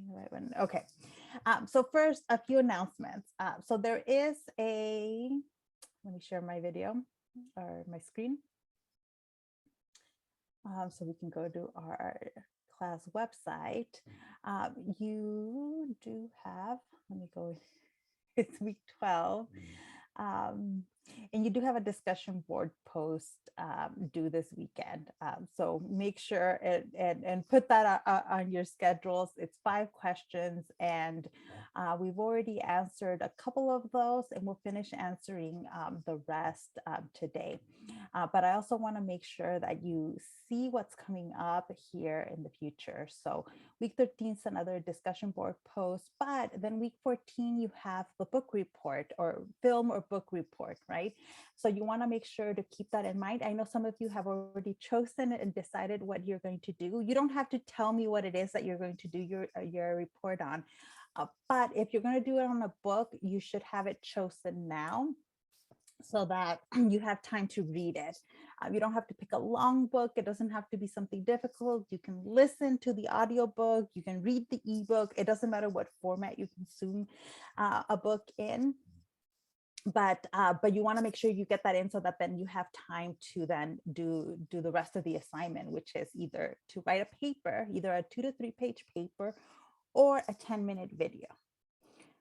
the right one. Okay. So first, a few announcements. So there is let me share my video or my screen. So we can go to our class website. You do have, let me go, it's week 12. And you do have a discussion board post due this weekend. So make sure and put that on your schedules. It's 5 questions, and we've already answered a couple of those, and we'll finish answering the rest today. But I also want to make sure that you see what's coming up here in the future. So week 13 is another discussion board post, but then week 14, you have the book report or film or book report, right? So you want to make sure to keep that in mind. I know some of you have already chosen and decided what you're going to do. You don't have to tell me what it is that you're going to do your report on. But if you're going to do it on a book, you should have it chosen now, so that you have time to read it. You don't have to pick a long book. It doesn't have to be something difficult. You can listen to the audiobook. You can read the ebook. It doesn't matter what format you consume a book in. But you want to make sure you get that in so that then you have time to then do the rest of the assignment, which is either to write a paper, either a 2 to 3 page paper or a 10-minute video.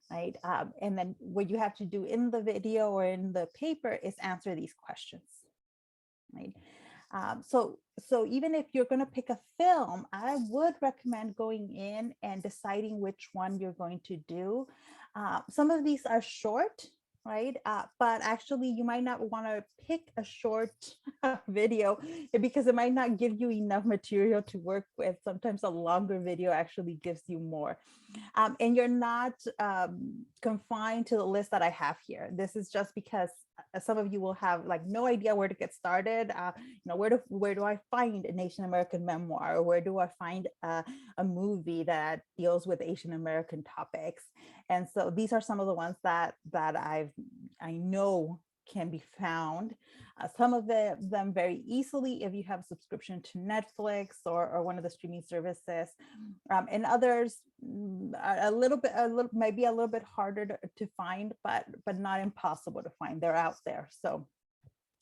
Right. And then what you have to do in the video or in the paper is answer these questions. Right. So even if you're going to pick a film, I would recommend going in and deciding which one you're going to do. Some of these are short, right? But actually, you might not want to pick a short video because it might not give you enough material to work with. Sometimes a longer video actually gives you more. And you're not confined to the list that I have here. This is just because some of you will have like no idea where to get started. Where do I find a Asian American memoir, or where do I find a movie that deals with Asian American topics? And so these are some of the ones that I know can be found. Some of them very easily if you have a subscription to Netflix or one of the streaming services, and others maybe a little bit harder to find, but not impossible to find. They're out there. So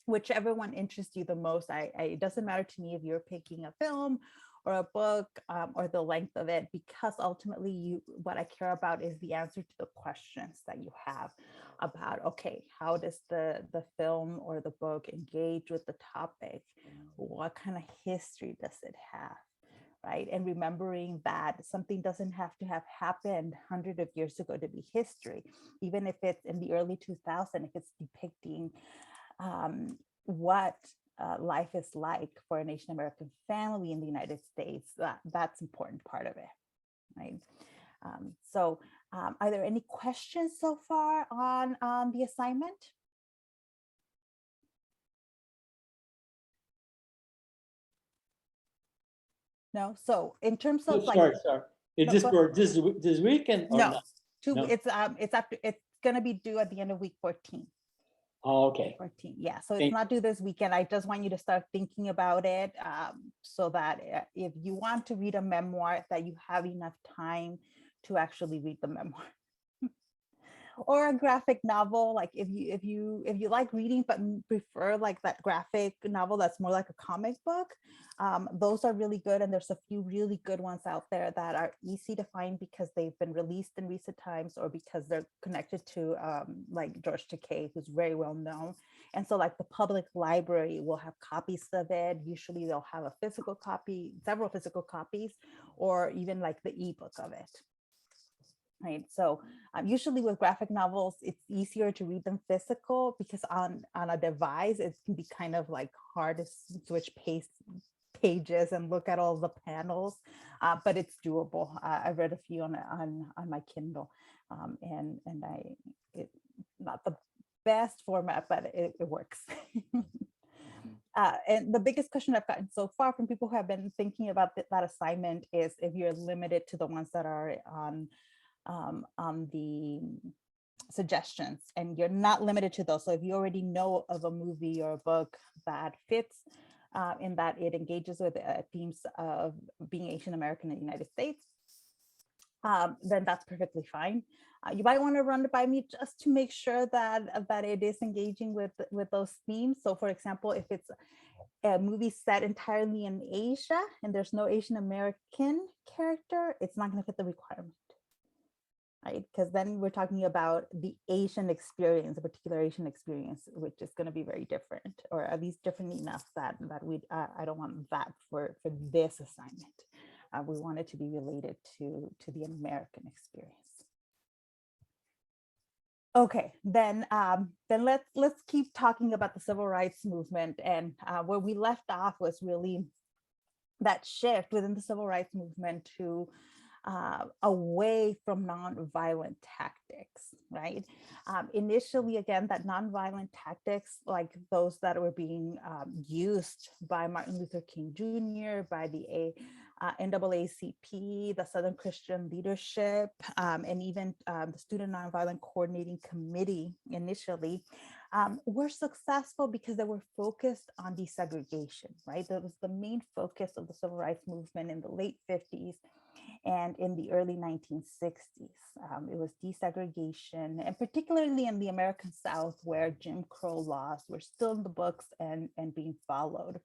whichever one interests you the most, it doesn't matter to me if you're picking a film or a book or the length of it, because ultimately what I care about is the answer to the questions that you have about, okay, how does the film or the book engage with the topic? What kind of history does it have? Right? And remembering that something doesn't have to have happened hundreds of years ago to be history, even if it's in the early 2000s, if it's depicting what life is like for an Asian American family in the United States, that's an important part of it, right? Are there any questions so far on the assignment? No. So in terms of sorry. Is this for this weekend or no? not? No. It's gonna be due at the end of week 14. Oh, okay. 14. Yeah. So it's not due this weekend. I just want you to start thinking about it, so that if you want to read a memoir, that you have enough time to actually read the memoir. Or a graphic novel, like if you like reading but prefer like that graphic novel that's more like a comic book, those are really good. And there's a few really good ones out there that are easy to find because they've been released in recent times, or because they're connected to like George Takei, who's very well known. And so like the public library will have copies of it. Usually they'll have a physical copy, several physical copies, or even like the ebook of it. Right. So usually with graphic novels, it's easier to read them physical, because on a device, it can be kind of like hard to switch pages and look at all the panels, but it's doable. I've read a few on my Kindle, and it's not the best format, but it works. And the biggest question I've gotten so far from people who have been thinking about that assignment is if you're limited to the ones that are on the suggestions, and you're not limited to those. So if you already know of a movie or a book that fits in that it engages with themes of being Asian American in the United States, then that's perfectly fine. You might want to run it by me just to make sure that it is engaging with those themes. So for example, if it's a movie set entirely in Asia and there's no Asian American character, it's not going to fit the requirement. Right? Because then we're talking about the Asian experience, a particular Asian experience, which is going to be very different, or at least different enough that we I don't want that for this assignment. We want it to be related to the American experience. Okay, then let's keep talking about the civil rights movement, and where we left off was really that shift within the civil rights movement to away from nonviolent tactics, right? Initially, again, that nonviolent tactics, like those that were being used by Martin Luther King Jr., by the NAACP, the Southern Christian Leadership, and even the Student Nonviolent Coordinating Committee initially, were successful because they were focused on desegregation, right? That was the main focus of the civil rights movement in the late 50s and in the early 1960s. It was desegregation, and particularly in the American South, where Jim Crow laws were still in the books and being followed,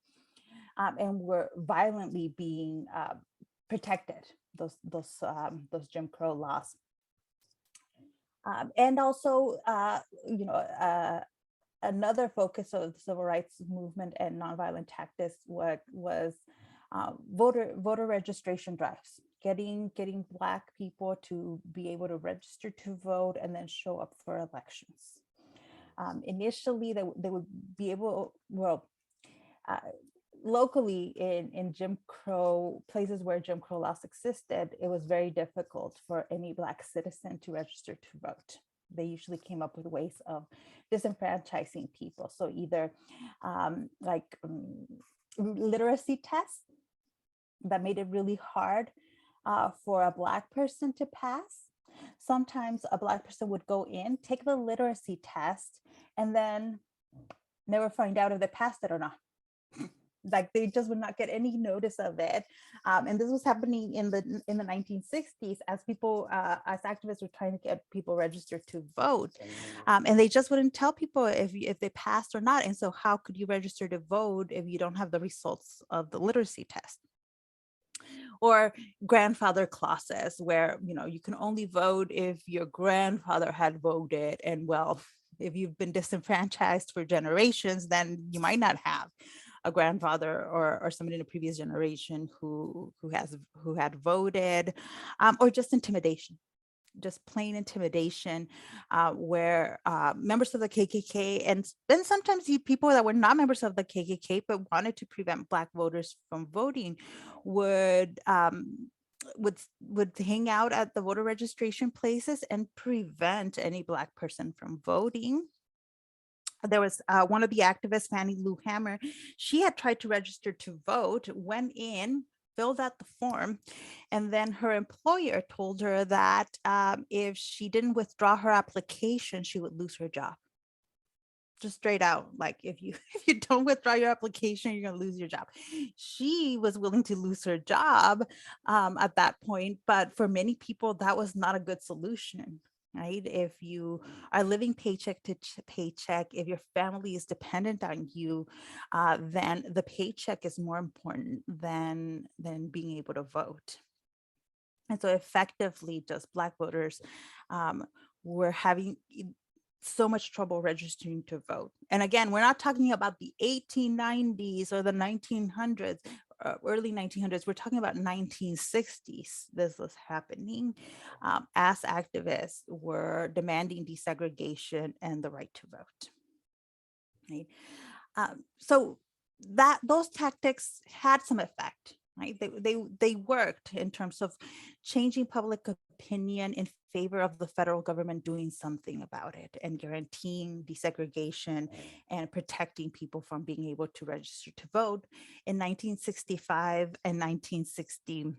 and were violently being protected, those Jim Crow laws. And also, another focus of the civil rights movement and nonviolent tactics was voter registration drives, getting Black people to be able to register to vote and then show up for elections. Initially, they would be able, locally in Jim Crow, places where Jim Crow laws existed, it was very difficult for any Black citizen to register to vote. They usually came up with ways of disenfranchising people. So either literacy tests that made it really hard for a Black person to pass. Sometimes a Black person would go in, take the literacy test, and then never find out if they passed it or not. Like they just would not get any notice of it. And this was happening in the 1960s as as activists were trying to get people registered to vote. And they just wouldn't tell people if they passed or not. And so how could you register to vote if you don't have the results of the literacy test? Or grandfather clauses where, you can only vote if your grandfather had voted. And well, if you've been disenfranchised for generations, then you might not have a grandfather or somebody in a previous generation who had voted, or just intimidation, just plain intimidation, where members of the KKK, and then sometimes people that were not members of the KKK but wanted to prevent Black voters from voting would hang out at the voter registration places and prevent any Black person from voting. There was one of the activists, Fannie Lou Hamer. She had tried to register to vote, went in, filled out the form, and then her employer told her that if she didn't withdraw her application, she would lose her job. Just straight out, like if you don't withdraw your application, you're gonna lose your job. She was willing to lose her job at that point, but for many people, that was not a good solution. Right? If you are living paycheck to paycheck, if your family is dependent on you, then the paycheck is more important than being able to vote. And so effectively, just Black voters were having so much trouble registering to vote. And again, we're not talking about the 1890s or the 1900s, early 1900s. We're talking about 1960s. This was happening as activists were demanding desegregation and the right to vote. Right? So those tactics had some effect. Right? They worked in terms of changing public opinion in favor of the federal government doing something about it and guaranteeing desegregation and protecting people from being able to register to vote. In 1965 and 1964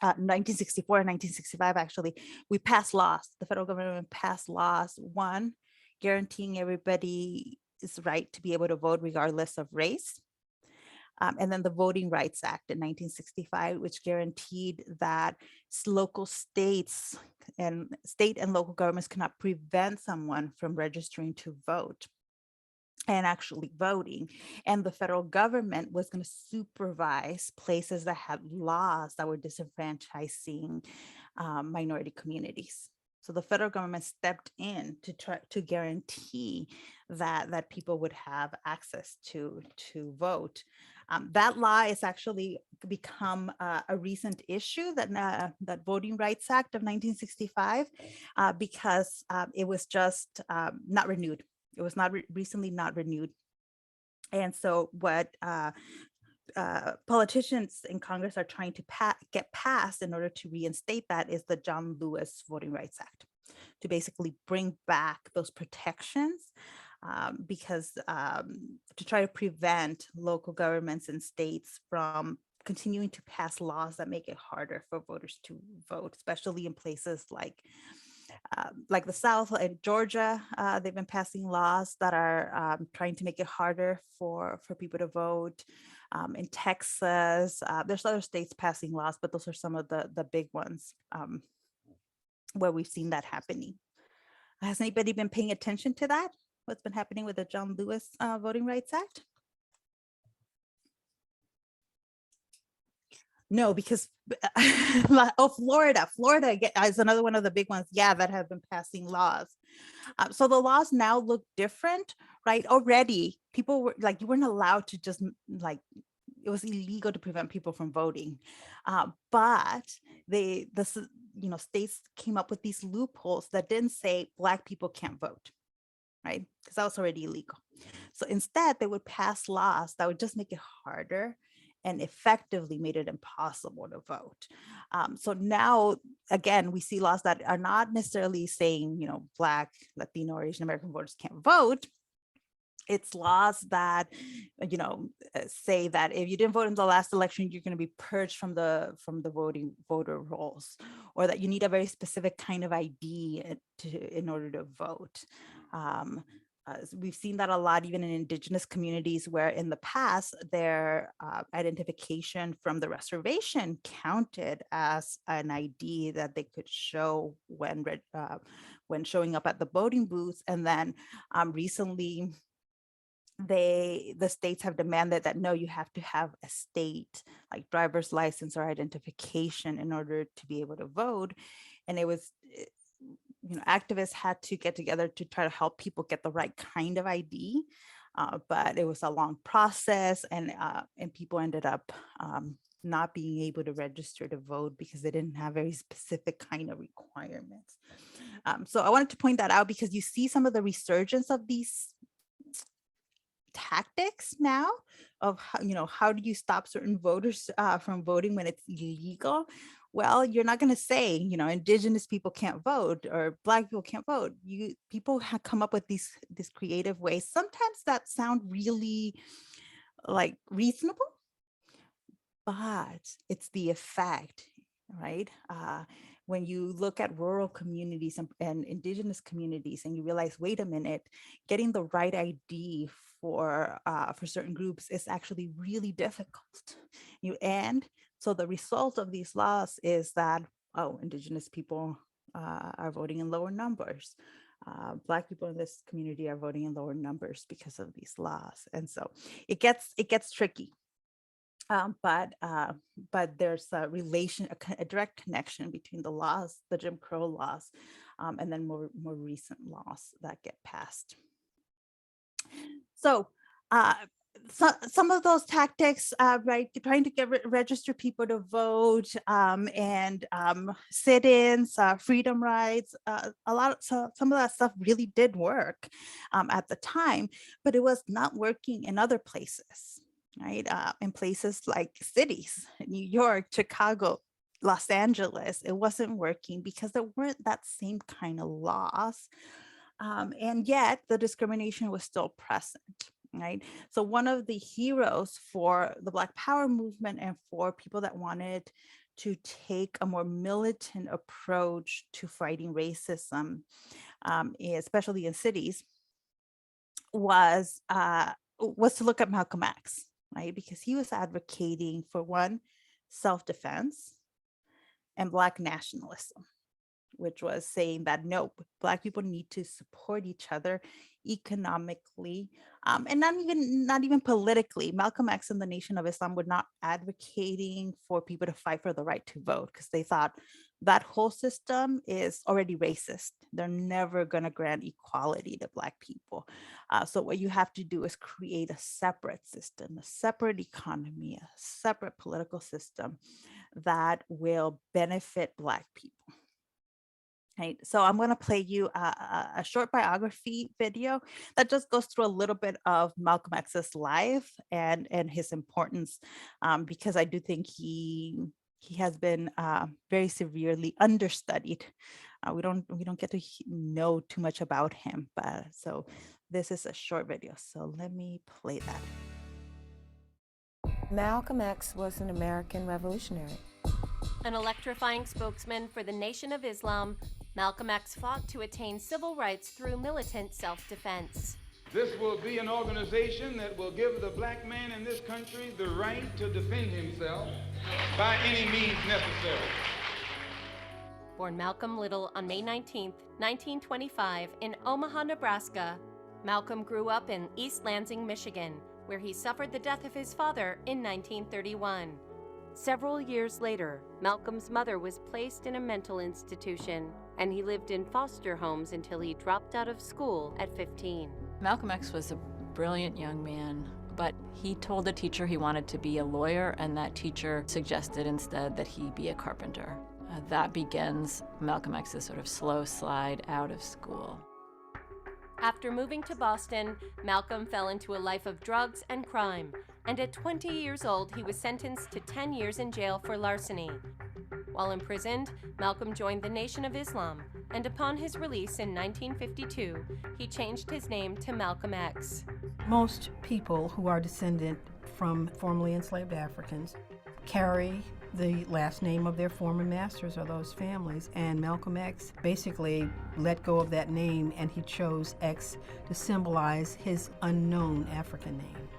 and 1965, actually, we passed laws. The federal government passed laws, one, guaranteeing everybody's right to be able to vote regardless of race. And then the Voting Rights Act in 1965, which guaranteed that state and local governments cannot prevent someone from registering to vote and actually voting. And the federal government was going to supervise places that had laws that were disenfranchising minority communities. So the federal government stepped in to try to guarantee that people would have access to vote. That law is actually become a recent issue, that Voting Rights Act of 1965, because it was just not renewed. It was not recently not renewed. And so what politicians in Congress are trying to get passed in order to reinstate that is the John Lewis Voting Rights Act, to basically bring back those protections, because to try to prevent local governments and states from continuing to pass laws that make it harder for voters to vote, especially in places like the South and Georgia. They've been passing laws that are trying to make it harder for people to vote. In Texas, there's other states passing laws, but those are some of the big ones where we've seen that happening. Has anybody been paying attention to that? What's been happening with the John Lewis Voting Rights Act? No, because Florida is another one of the big ones, that have been passing laws. So the laws now look different, right? Already, people were like, you weren't allowed to just it was illegal to prevent people from voting, but states came up with these loopholes that didn't say Black people can't vote, right? Because that was already illegal. So instead, they would pass laws that would just make it harder and effectively made it impossible to vote. So now, again, we see laws that are not necessarily saying, Black, Latino, or Asian American voters can't vote. It's laws that, say that if you didn't vote in the last election, you're going to be purged from the voter rolls, or that you need a very specific kind of ID in order to vote. We've seen that a lot, even in Indigenous communities, where in the past their identification from the reservation counted as an ID that they could show when showing up at the voting booths. And then recently, the states have demanded that no, you have to have a state like driver's license or identification in order to be able to vote. And it was activists had to get together to try to help people get the right kind of ID, but it was a long process, and people ended up not being able to register to vote because they didn't have very specific kind of requirements. So I wanted to point that out because you see some of the resurgence of these tactics now of how do you stop certain voters from voting when it's illegal. Well, you're not going to say, Indigenous people can't vote or Black people can't vote. People have come up with these creative ways, sometimes that sound really like reasonable, but it's the effect, right? When you look at rural communities and Indigenous communities, and you realize, wait a minute, getting the right ID for certain groups is actually really difficult. So the result of these laws is that, Indigenous people are voting in lower numbers. Black people in this community are voting in lower numbers because of these laws. And so it gets tricky. But there's a direct connection between the laws, the Jim Crow laws, and then more recent laws that get passed. So some of those tactics, right, trying to register people to vote, and sit-ins, freedom rides, some of that stuff really did work at the time, but it was not working in other places, right? In places like cities, New York, Chicago, Los Angeles, it wasn't working because there weren't that same kind of laws. And yet the discrimination was still present, right? So one of the heroes for the Black Power movement and for people that wanted to take a more militant approach to fighting racism, especially in cities, was to look at Malcolm X, right? Because he was advocating for one, self-defense and Black nationalism, which was saying that no, Black people need to support each other economically, and not even politically. Malcolm X and the Nation of Islam were not advocating for people to fight for the right to vote, because they thought that whole system is already racist. They're never going to grant equality to Black people. So what you have to do is create a separate system, a separate economy, a separate political system that will benefit Black people. Right. So I'm going to play you a short biography video that just goes through a little bit of Malcolm X's life and his importance, because I do think he has been very severely understudied. We don't get to know too much about him, but so this is a short video. So let me play that. Malcolm X was an American revolutionary. An electrifying spokesman for the Nation of Islam, Malcolm X fought to attain civil rights through militant self-defense. This will be an organization that will give the Black man in this country the right to defend himself by any means necessary. Born Malcolm Little on May 19, 1925, in Omaha, Nebraska, Malcolm grew up in East Lansing, Michigan, where he suffered the death of his father in 1931. Several years later, Malcolm's mother was placed in a mental institution, and he lived in foster homes until he dropped out of school at 15. Malcolm X was a brilliant young man, but he told the teacher he wanted to be a lawyer, and that teacher suggested instead that he be a carpenter. That begins Malcolm X's sort of slow slide out of school. After moving to Boston, Malcolm fell into a life of drugs and crime, and at 20 years old, he was sentenced to 10 years in jail for larceny. While imprisoned, Malcolm joined the Nation of Islam, and upon his release in 1952, he changed his name to Malcolm X. Most people who are descendant from formerly enslaved Africans carry the last name of their former masters or those families, and Malcolm X basically let go of that name, and he chose X to symbolize his unknown African name.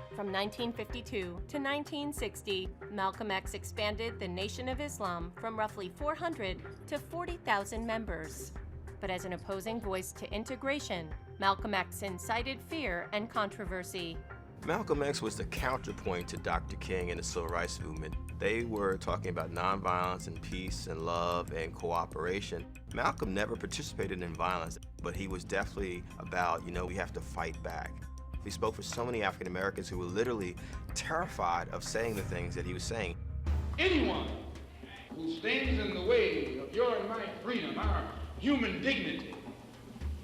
From 1952 to 1960, Malcolm X expanded the Nation of Islam from roughly 400 to 40,000 members. But as an opposing voice to integration, Malcolm X incited fear and controversy. Malcolm X was the counterpoint to Dr. King and the Civil Rights Movement. They were talking about nonviolence and peace and love and cooperation. Malcolm never participated in violence, but he was definitely about, we have to fight back. He spoke for so many African Americans who were literally terrified of saying the things that he was saying. Anyone who stands in the way of your and my freedom, our human dignity,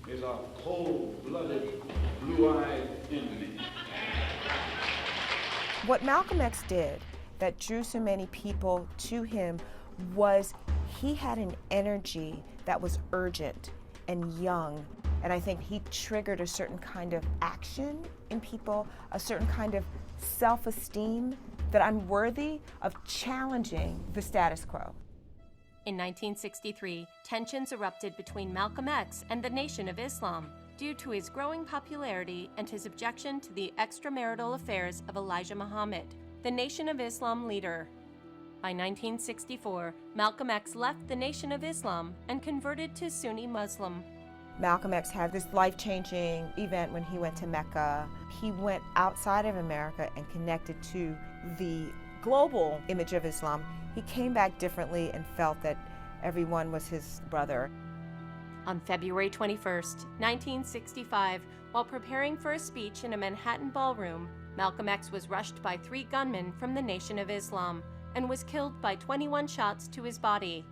is a cold-blooded, blue-eyed enemy. What Malcolm X did that drew so many people to him was he had an energy that was urgent and young. And I think he triggered a certain kind of action in people, a certain kind of self-esteem that I'm worthy of challenging the status quo. In 1963, tensions erupted between Malcolm X and the Nation of Islam due to his growing popularity and his objection to the extramarital affairs of Elijah Muhammad, the Nation of Islam leader. By 1964, Malcolm X left the Nation of Islam and converted to Sunni Muslim. Malcolm X had this life-changing event when he went to Mecca. He went outside of America and connected to the global image of Islam. He came back differently and felt that everyone was his brother. On February 21st, 1965, while preparing for a speech in a Manhattan ballroom, Malcolm X was rushed by 3 gunmen from the Nation of Islam and was killed by 21 shots to his body.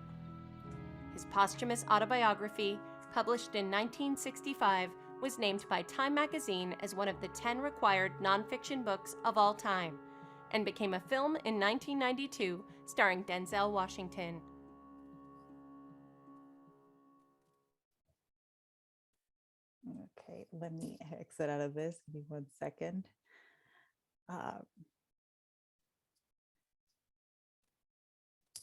His posthumous autobiography, published in 1965, was named by Time magazine as one of the 10 required nonfiction books of all time, and became a film in 1992 starring Denzel Washington. Okay, let me exit out of this. Give me 1 second.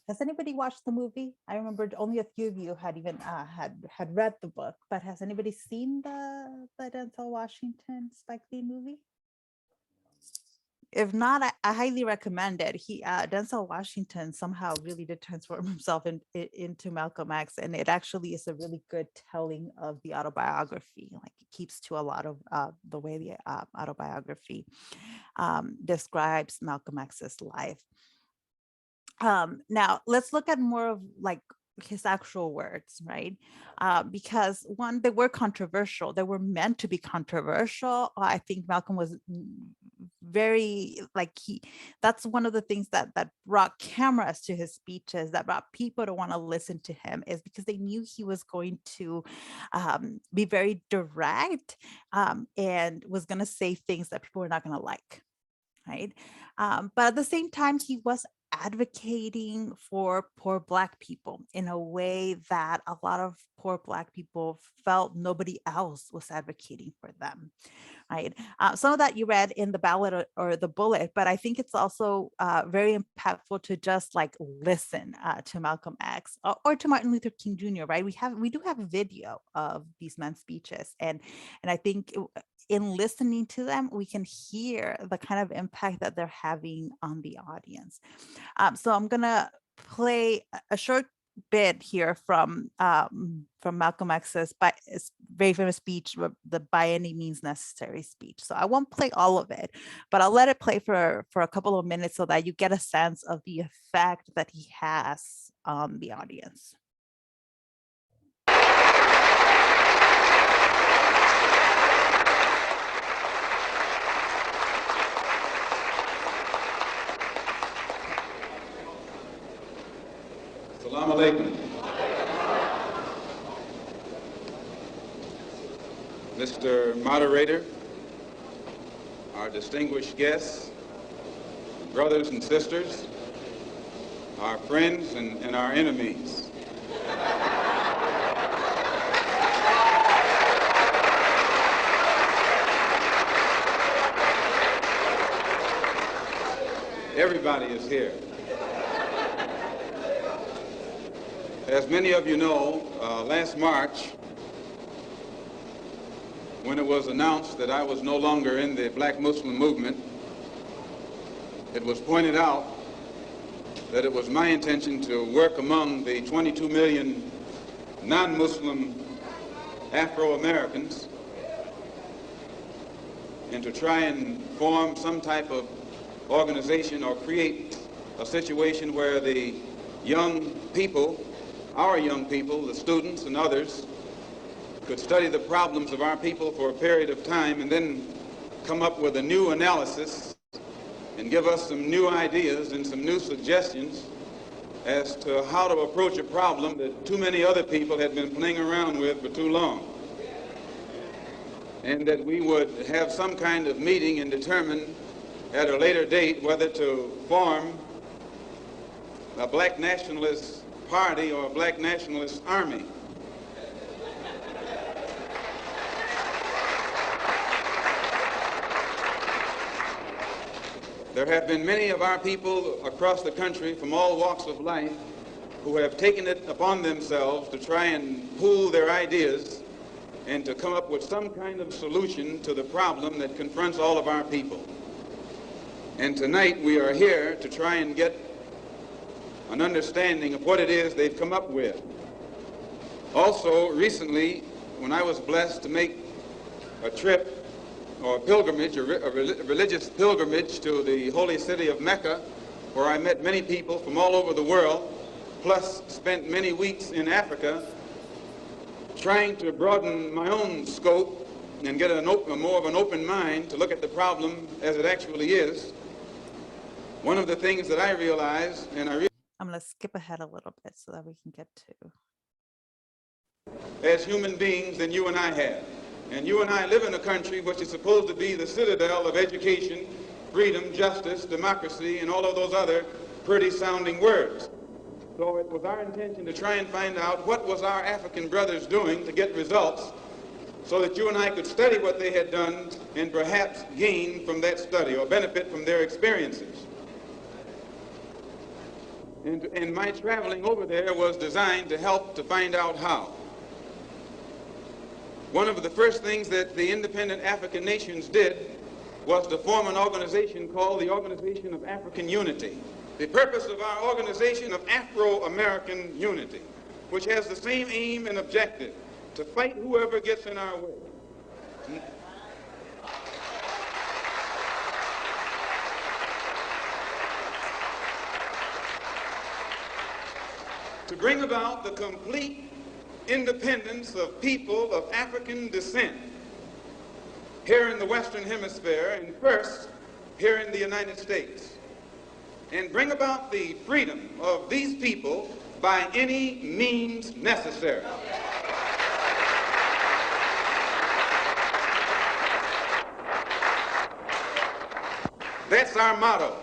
Has anybody watched the movie? I remember only a few of you had even had read the book, but has anybody seen the Denzel Washington Spike Lee movie? if not, I highly recommend it. Denzel Washington somehow really did transform himself into Malcolm X, and it actually is a really good telling of the autobiography. Like it keeps to a lot of the way the autobiography describes Malcolm X's life. Now let's look at more of like his actual words, right? Because one, they were controversial. They were meant to be controversial. I think Malcolm was very like that's one of the things that brought cameras to his speeches, that brought people to want to listen to him, is because they knew he was going to be very direct and was going to say things that people were not going to like, right? But at the same time, he was advocating for poor Black people in a way that a lot of poor Black people felt nobody else was advocating for them, right? Some of that you read in the ballot or the bullet, but I think it's also very impactful to just like listen to Malcolm X or to Martin Luther King Jr., right? We do have a video of these men's speeches, and I think in listening to them, we can hear the kind of impact that they're having on the audience. So I'm gonna play a short bit here from Malcolm X's very famous speech, the By Any Means Necessary speech. So I won't play all of it, but I'll let it play for a couple of minutes so that you get a sense of the effect that he has on the audience. Assalamu alaikum. Mr. Moderator, our distinguished guests, brothers and sisters, our friends and our enemies. Everybody is here. As many of you know, last March, when it was announced that I was no longer in the Black Muslim movement, it was pointed out that it was my intention to work among the 22 million non-Muslim Afro-Americans and to try and form some type of organization or create a situation where the young people, our young people, the students and others, could study the problems of our people for a period of time and then come up with a new analysis and give us some new ideas and some new suggestions as to how to approach a problem that too many other people had been playing around with for too long. And that we would have some kind of meeting and determine at a later date whether to form a Black nationalist party or a Black nationalist army. There have been many of our people across the country from all walks of life who have taken it upon themselves to try and pool their ideas and to come up with some kind of solution to the problem that confronts all of our people. And tonight we are here to try and get an understanding of what it is they've come up with. Also, recently, when I was blessed to make a trip or a pilgrimage, a religious pilgrimage to the holy city of Mecca, where I met many people from all over the world, plus spent many weeks in Africa, trying to broaden my own scope and get more of an open mind to look at the problem as it actually is. One of the things that I realized, I'm going to skip ahead a little bit so that we can get to. As human beings than you and I have. And you and I live in a country which is supposed to be the citadel of education, freedom, justice, democracy, and all of those other pretty sounding words. So it was our intention to try and find out what was our African brothers doing to get results so that you and I could study what they had done and perhaps gain from that study or benefit from their experiences. And my traveling over there was designed to help to find out how. One of the first things that the independent African nations did was to form an organization called the Organization of African Unity. The purpose of our organization of Afro-American Unity, which has the same aim and objective, to fight whoever gets in our way. To bring about the complete independence of people of African descent here in the Western Hemisphere, and first here in the United States, and bring about the freedom of these people by any means necessary. That's our motto.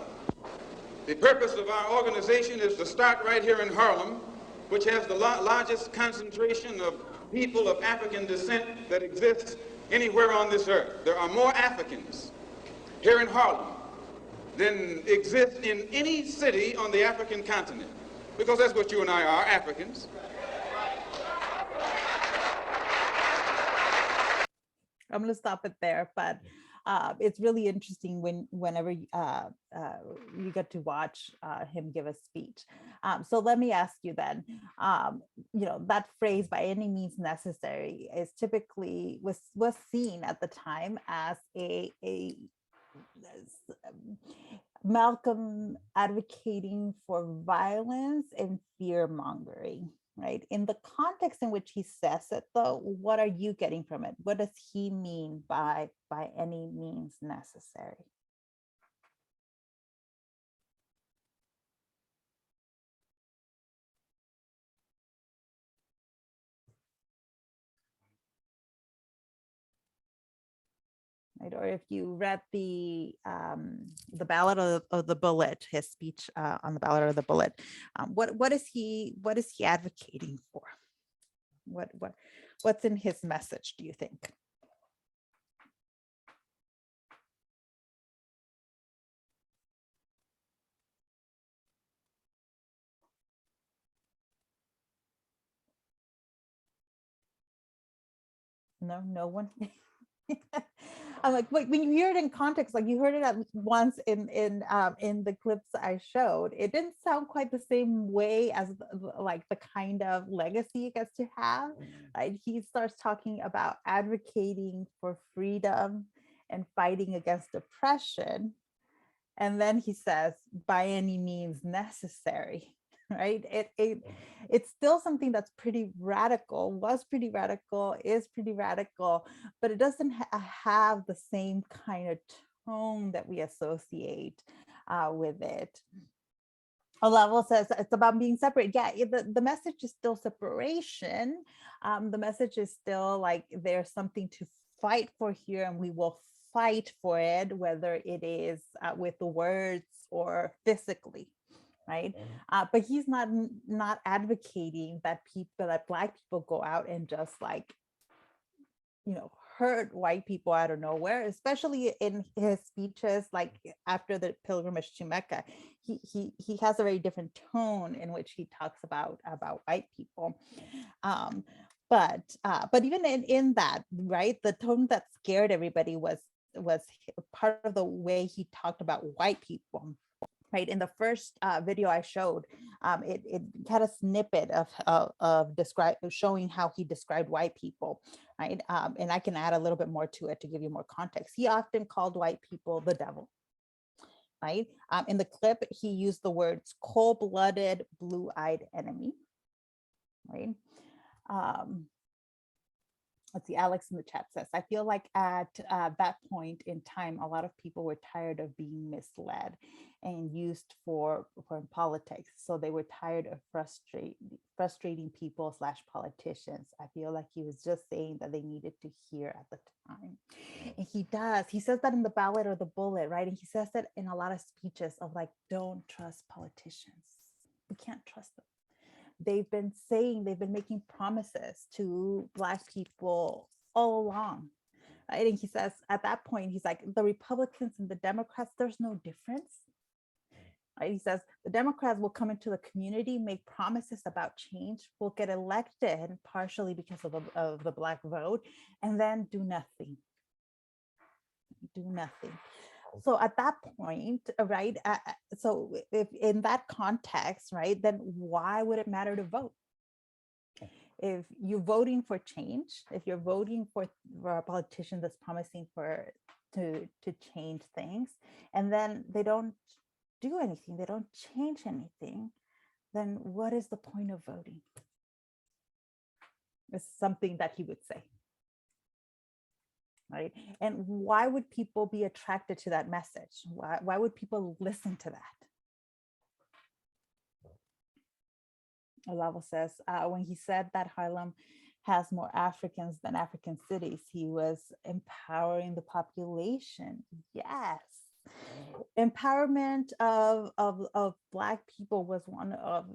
The purpose of our organization is to start right here in Harlem, which has the largest concentration of people of African descent that exists anywhere on this earth. There are more Africans here in Harlem than exist in any city on the African continent, because that's what you and I are, Africans. I'm going to stop it there, but it's really interesting whenever you get to watch him give a speech. So let me ask you then, that phrase "by any means necessary" is typically was seen at the time as Malcolm advocating for violence and fear mongering. Right? In the context in which he says it, though, what are you getting from it? What does he mean by any means necessary? Right? Or if you read the Ballad of the Bullet, his speech on the Ballad of the Bullet, what is he advocating for? What's in his message, do you think? No one. I'm like, when you hear it in context, like you heard it at least once in the clips I showed, it didn't sound quite the same way as like the kind of legacy it gets to have. Right? He starts talking about advocating for freedom and fighting against oppression, and then he says, "by any means necessary." Right? It's still something that's pretty radical, was pretty radical, is pretty radical, but it doesn't have the same kind of tone that we associate with it. Olavo says it's about being separate. Yeah, the message is still separation. The message is still like there's something to fight for here, and we will fight for it, whether it is with the words or physically. Right, but he's not advocating that Black people go out and just like, hurt white people out of nowhere, especially in his speeches like after the pilgrimage to Mecca. He has a very different tone in which he talks about white people. But even in that, right, the tone that scared everybody was part of the way he talked about white people. Right, in the first video I showed, it had a snippet of showing how he described white people, right? And I can add a little bit more to it to give you more context. He often called white people the devil, right? In the clip, he used the words cold-blooded, blue-eyed enemy, right? Let's see, Alex in the chat says, I feel like at that point in time, a lot of people were tired of being misled and used for politics. So they were tired of frustrating people / politicians. I feel like he was just saying that they needed to hear at the time. And he says that in the Ballad of the Bullet, right? And he says that in a lot of speeches of like, don't trust politicians. We can't trust them. They've been making promises to Black people all along. Right? And he says at that point, he's like, the Republicans and the Democrats, there's no difference. Right? He says the Democrats will come into the community, make promises about change, will get elected partially because of the Black vote, and then do nothing. do nothing. So at that point, right, so if in that context, right, then why would it matter to vote? If you're voting for change, if you're voting for a politician that's promising to change things, and then they don't do anything, they don't change anything, then what is the point of voting? It's something that he would say. Right? And why would people be attracted to that message? Why would people listen to that? Olavo says, when he said that Harlem has more Africans than African cities, he was empowering the population. Yes. Empowerment of Black people was one of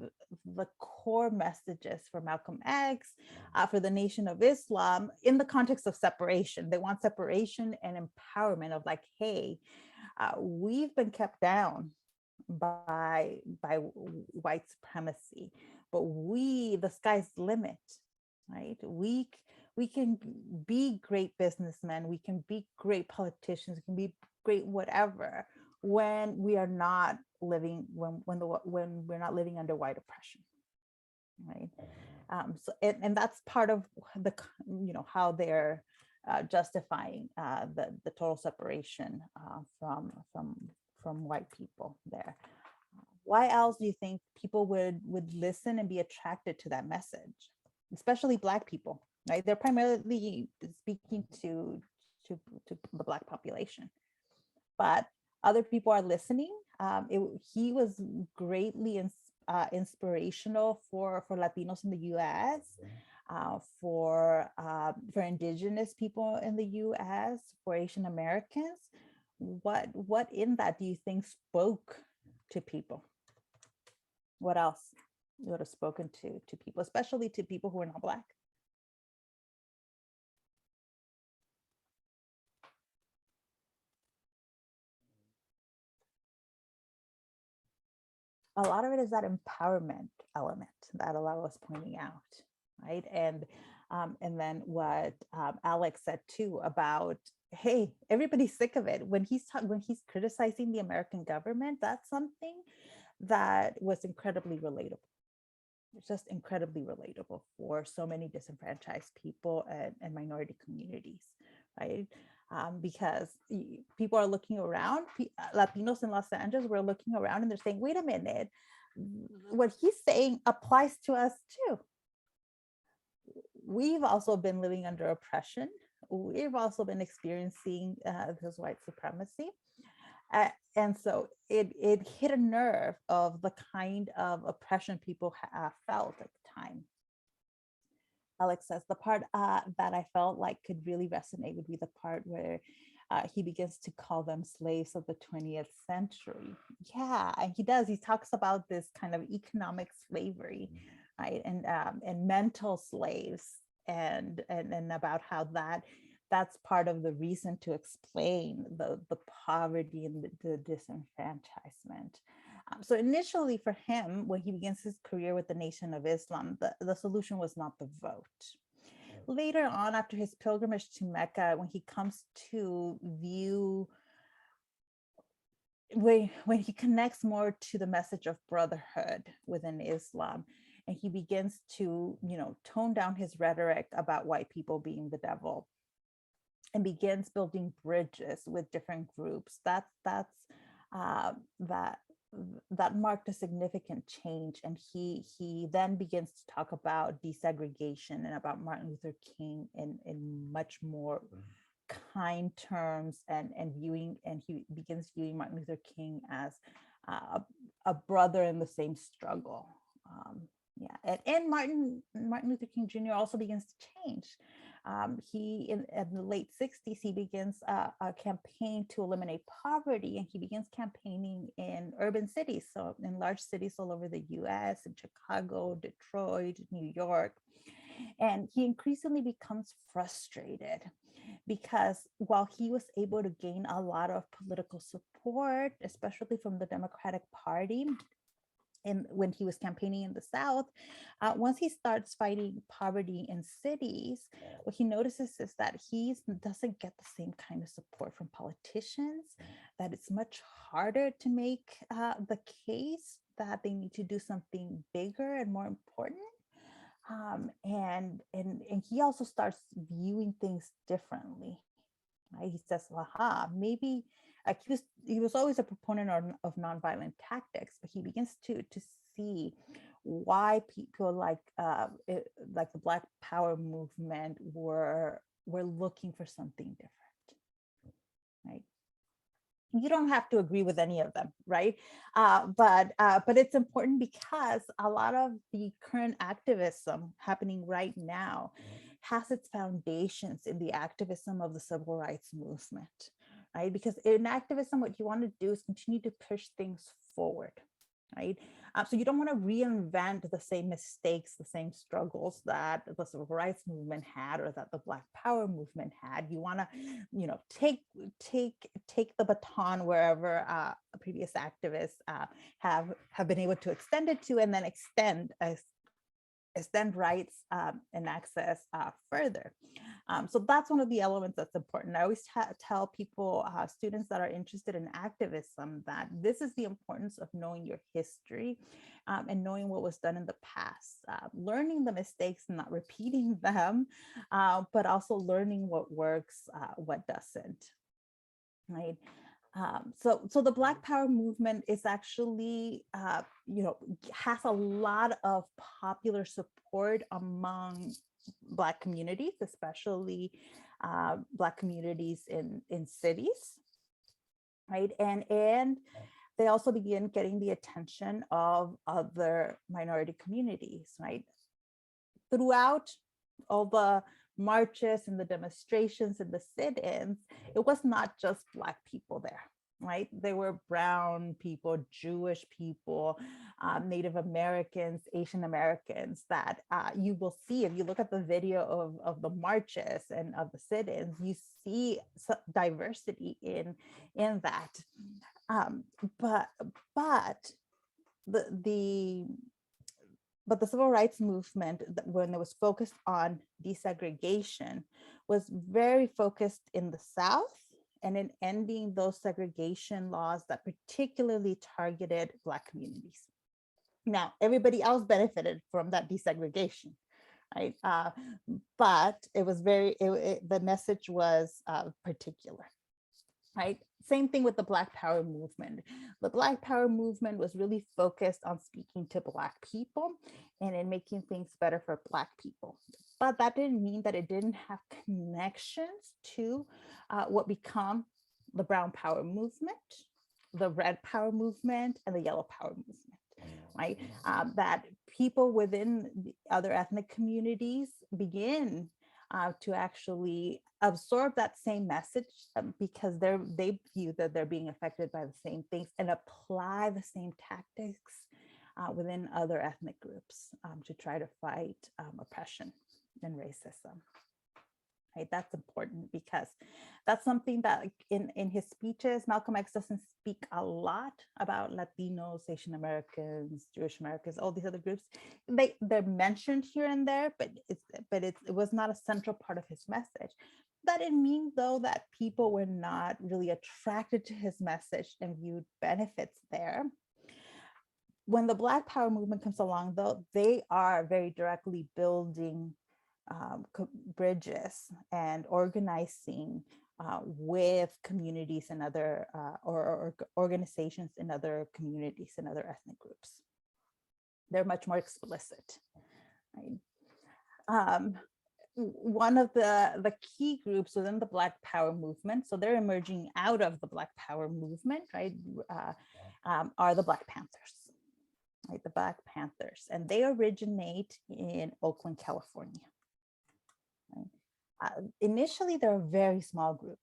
the core messages for Malcolm X, for the Nation of Islam, in the context of separation. They want separation and empowerment of like, hey, we've been kept down by white supremacy, but the sky's the limit, right? We can be great businessmen, we can be great politicians, we can be great whatever, when we are not living when we're not living under white oppression, right? So and that's part of the how they're justifying the total separation from white people there. Why else do you think people would listen and be attracted to that message, especially Black people, right? They're primarily speaking to the Black population, but other people are listening. He was greatly inspirational for Latinos in the U.S., for Indigenous people in the U.S., for Asian Americans. What in that do you think spoke to people? What else would have spoken to people, especially to people who are not Black? A lot of it is that empowerment element that Olavo was pointing out, right? And then what Alex said too about, hey, everybody's sick of it. When he's criticizing the American government, that's something that was incredibly relatable. It's just incredibly relatable for so many disenfranchised people and minority communities, right? Because people are looking around, Latinos in Los Angeles were looking around and they're saying, wait a minute, what he's saying applies to us too. We've also been living under oppression. We've also been experiencing this white supremacy. And so it hit a nerve of the kind of oppression people felt at the time. Alex says, the part that I felt like could really resonate would be the part where he begins to call them slaves of the 20th century. Yeah, and he does. He talks about this kind of economic slavery, right? And mental slaves, and about how that's part of the reason to explain the poverty and the disenfranchisement. So initially for him, when he begins his career with the Nation of Islam, the solution was not the vote. Later on, after his pilgrimage to Mecca, when he comes to view, when he connects more to the message of brotherhood within Islam, and he begins to, tone down his rhetoric about white people being the devil, and begins building bridges with different groups, that marked a significant change. And he then begins to talk about desegregation and about Martin Luther King in much more kind terms, and he begins viewing Martin Luther King as a brother in the same struggle. And Martin Luther King Jr. also begins to change. He in the late 60s, he begins a campaign to eliminate poverty, and he begins campaigning in urban cities, so in large cities all over the US, in Chicago, Detroit, New York. And he increasingly becomes frustrated because while he was able to gain a lot of political support, especially from the Democratic Party, when he was campaigning in the South, once he starts fighting poverty in cities, what he notices is that he doesn't get the same kind of support from politicians, that it's much harder to make the case that they need to do something bigger and more important. And he also starts viewing things differently. Right? He says, aha, maybe like he was always a proponent of nonviolent tactics, but he begins to see why people like the Black Power movement were looking for something different. Right? You don't have to agree with any of them, right? But it's important because a lot of the current activism happening right now has its foundations in the activism of the civil rights movement, right? Because in activism, what you want to do is continue to push things forward, right? So you don't want to reinvent the same mistakes, the same struggles that the civil rights movement had or that the Black Power movement had. You want to, take the baton wherever previous activists have been able to extend it to, and then extend rights and access further. So that's one of the elements that's important. I always tell people, students that are interested in activism, that this is the importance of knowing your history and knowing what was done in the past, learning the mistakes and not repeating them, but also learning what works, what doesn't, right? So the Black Power movement is actually, has a lot of popular support among Black communities, especially Black communities in cities, right? And they also begin getting the attention of other minority communities, right? Throughout all the marches and the demonstrations and the sit-ins, it was not just Black people there, right? There were brown people, Jewish people, Native Americans, Asian Americans that you will see if you look at the video of the marches and of the sit-ins, you see diversity in that. But the civil rights movement, when it was focused on desegregation, was very focused in the South and in ending those segregation laws that particularly targeted Black communities. Now, everybody else benefited from that desegregation, right? But it was the message was particular, right? Same thing with the Black Power movement. The Black Power movement was really focused on speaking to Black people and in making things better for Black people. But that didn't mean that it didn't have connections to what become the Brown Power movement, the Red Power movement, and the Yellow Power movement, right? That people within the other ethnic communities begin to actually absorb that same message because they view that they're being affected by the same things and apply the same tactics within other ethnic groups to try to fight oppression and racism. Right? That's important because that's something that in his speeches, Malcolm X doesn't speak a lot about Latinos, Asian Americans, Jewish Americans, all these other groups. They're mentioned here and there, but it was not a central part of his message. That didn't mean, though, that people were not really attracted to his message and viewed benefits there. When the Black Power movement comes along, though, they are very directly building bridges and organizing with communities and other or organizations in other communities and other ethnic groups. They're much more explicit, right? One of the key groups within the Black Power movement, so they're emerging out of the Black Power movement, right, are the Black Panthers, right? The Black Panthers, and they originate in Oakland, California. Right? Initially, they're a very small group,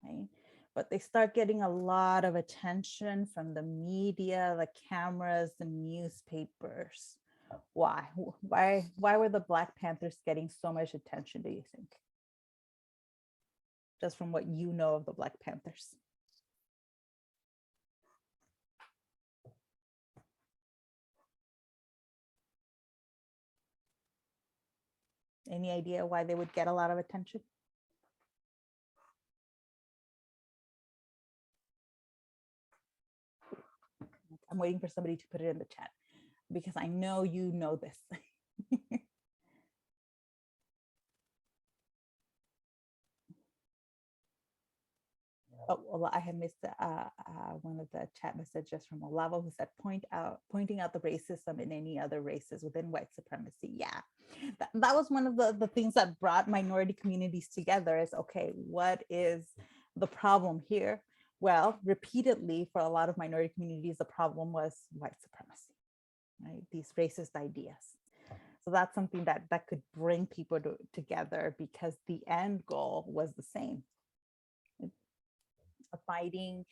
right? But they start getting a lot of attention from the media, the cameras, the newspapers. Why? Why were the Black Panthers getting so much attention, do you think? Just from what you know of the Black Panthers. Any idea why they would get a lot of attention? I'm waiting for somebody to put it in the chat because I know you know this. Oh, well, I had missed one of the chat messages from Olavo who said pointing out the racism in any other races within white supremacy. Yeah, that was one of the things that brought minority communities together is, okay, what is the problem here? Well, repeatedly for a lot of minority communities, the problem was white supremacy, right? These racist ideas. So that's something that could bring people together because the end goal was the same. Fighting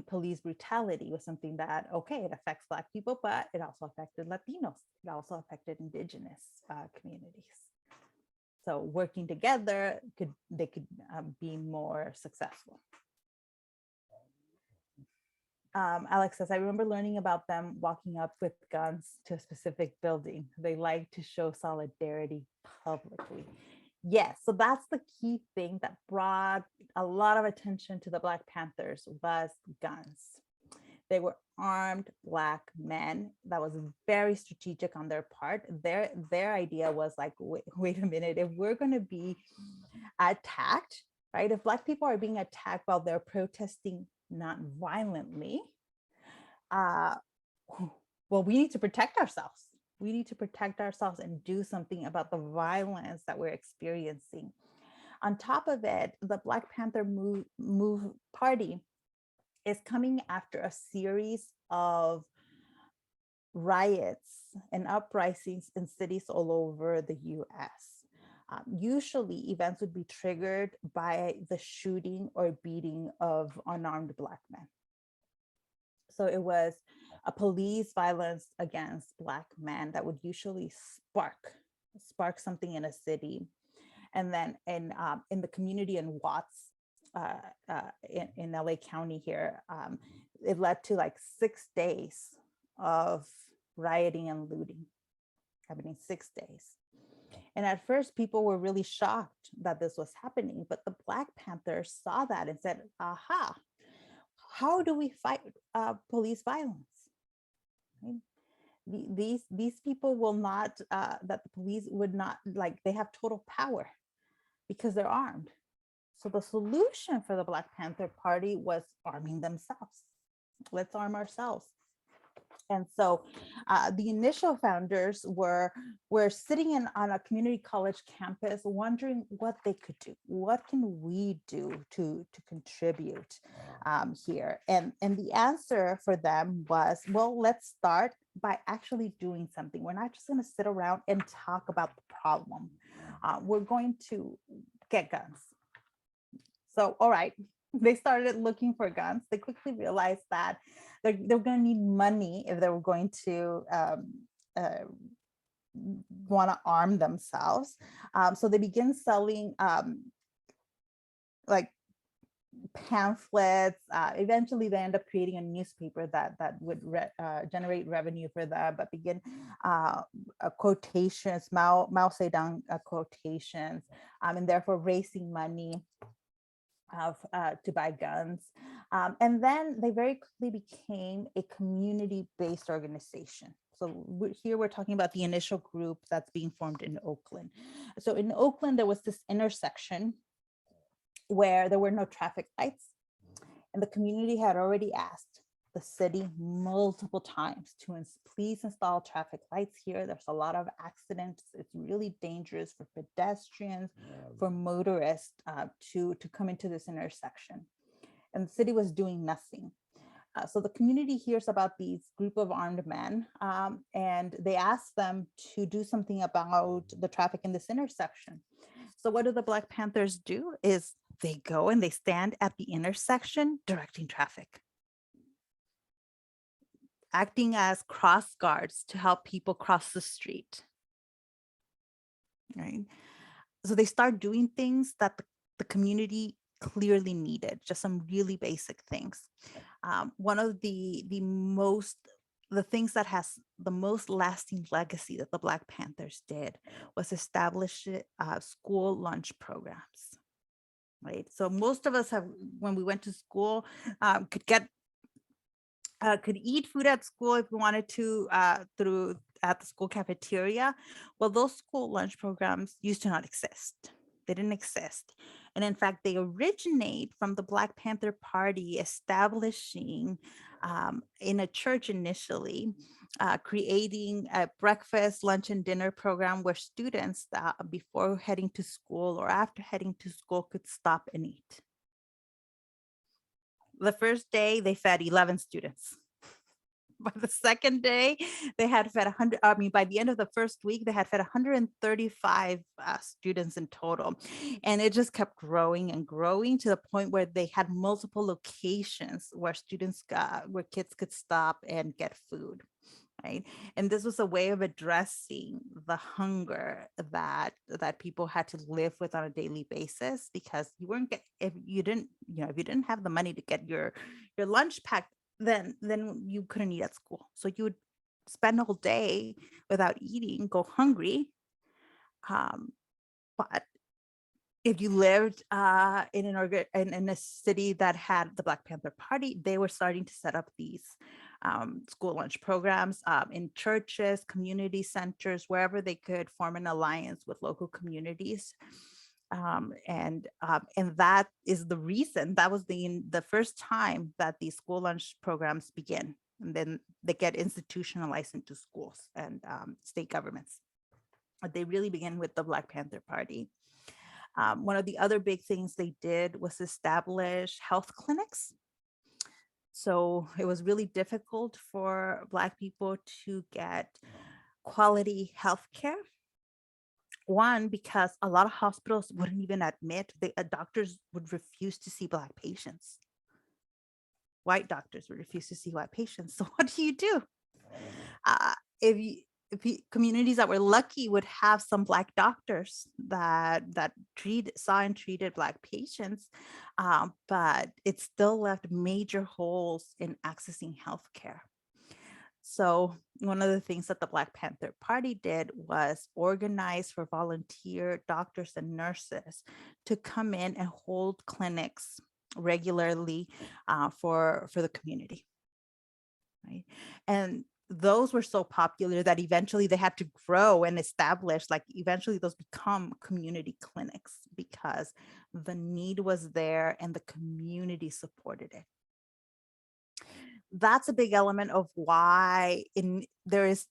police brutality was something that, okay, it affects Black people, but it also affected Latinos. It also affected indigenous communities. So working together, they could be more successful. Alex says, I remember learning about them walking up with guns to a specific building. They like to show solidarity publicly. Yes, so that's the key thing that brought a lot of attention to the Black Panthers was guns. They were armed Black men. That was very strategic on their part. Their idea was like, wait a minute, if we're going to be attacked, right? If Black people are being attacked while they're protesting not violently, well, we need to protect ourselves. We need to protect ourselves and do something about the violence that we're experiencing. On top of it, the Black Panther Move Party is coming after a series of riots and uprisings in cities all over the US. Usually events would be triggered by the shooting or beating of unarmed Black men. So it was a police violence against Black men that would usually spark something in a city. And then in the community in Watts, in LA County here, it led to like 6 days of rioting and looting happening 6 days. And at first people were really shocked that this was happening, but the Black Panthers saw that and said, aha, how do we fight police violence? Right? These people will not, that the police would not, like, they have total power because they're armed. So the solution for the Black Panther Party was arming themselves. Let's arm ourselves. And so the initial founders were sitting on a community college campus wondering what they could do. What can we do to contribute here? And the answer for them was, well, let's start by actually doing something. We're not just going to sit around and talk about the problem. We're going to get guns. So, all right, they started looking for guns. They quickly realized that they're going to need money if they were going to want to arm themselves. So they begin selling like pamphlets. Eventually, they end up creating a newspaper that would generate revenue for them, but begin quotations, Mao Zedong quotations, and therefore raising money to buy guns. And then they very quickly became a community-based organization. So here we're talking about the initial group that's being formed in Oakland. So in Oakland, there was this intersection where there were no traffic lights. And the community had already asked the city multiple times to please install traffic lights here. There's a lot of accidents. It's really dangerous for pedestrians, for motorists to come into this intersection. And the city was doing nothing. So the community hears about these group of armed men, and they ask them to do something about the traffic in this intersection. So what do the Black Panthers do is they go and they stand at the intersection directing traffic, acting as cross guards to help people cross the street, right? So they start doing things that the community clearly needed, just some really basic things. One of the most the things that has the most lasting legacy that the Black Panthers did was establish school lunch programs, right? So most of us have, when we went to school, could eat food at school if we wanted to through at the school cafeteria. Well, those school lunch programs used to not exist. They didn't exist. And in fact, they originate from the Black Panther Party establishing in a church initially, creating a breakfast, lunch, and dinner program where students before heading to school or after heading to school could stop and eat. The first day they fed 11 students. By the second day, they had fed 100. I mean, by the end of the first week, they had fed 135 students in total. And it just kept growing and growing to the point where they had multiple locations where where kids could stop and get food. Right. And this was a way of addressing the hunger that people had to live with on a daily basis, because if you didn't have the money to get your lunch packed, then you couldn't eat at school. So you would spend a whole day without eating, go hungry. But if you lived in a city that had the Black Panther Party, they were starting to set up these school lunch programs in churches, community centers, wherever they could form an alliance with local communities. And that is the reason, that was the first time that these school lunch programs begin. And then they get institutionalized into schools and state governments. But they really begin with the Black Panther Party. One of the other big things they did was establish health clinics. So it was really difficult for Black people to get quality health care. One, because a lot of hospitals wouldn't even admit, doctors would refuse to see Black patients. White doctors would refuse to see white patients. So what do? Communities that were lucky would have some Black doctors that saw and treated Black patients, but it still left major holes in accessing healthcare. So one of the things that the Black Panther Party did was organize for volunteer doctors and nurses to come in and hold clinics regularly for the community, right? And those were so popular that eventually they had to grow and establish, like eventually those become community clinics because the need was there and the community supported it. That's a big element of why there is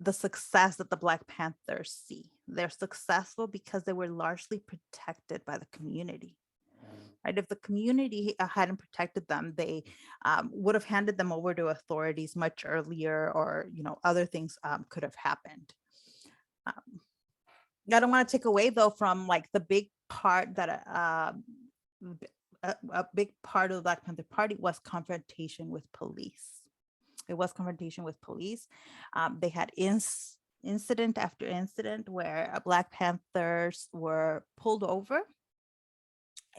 the success that the Black Panthers see. They're successful because they were largely protected by the community. Right? If the community hadn't protected them, they would have handed them over to authorities much earlier, or other things could have happened. I don't want to take away though from like the big part that a big part of the Black Panther Party was confrontation with police. It was confrontation with police. They had incident after incident where Black Panthers were pulled over.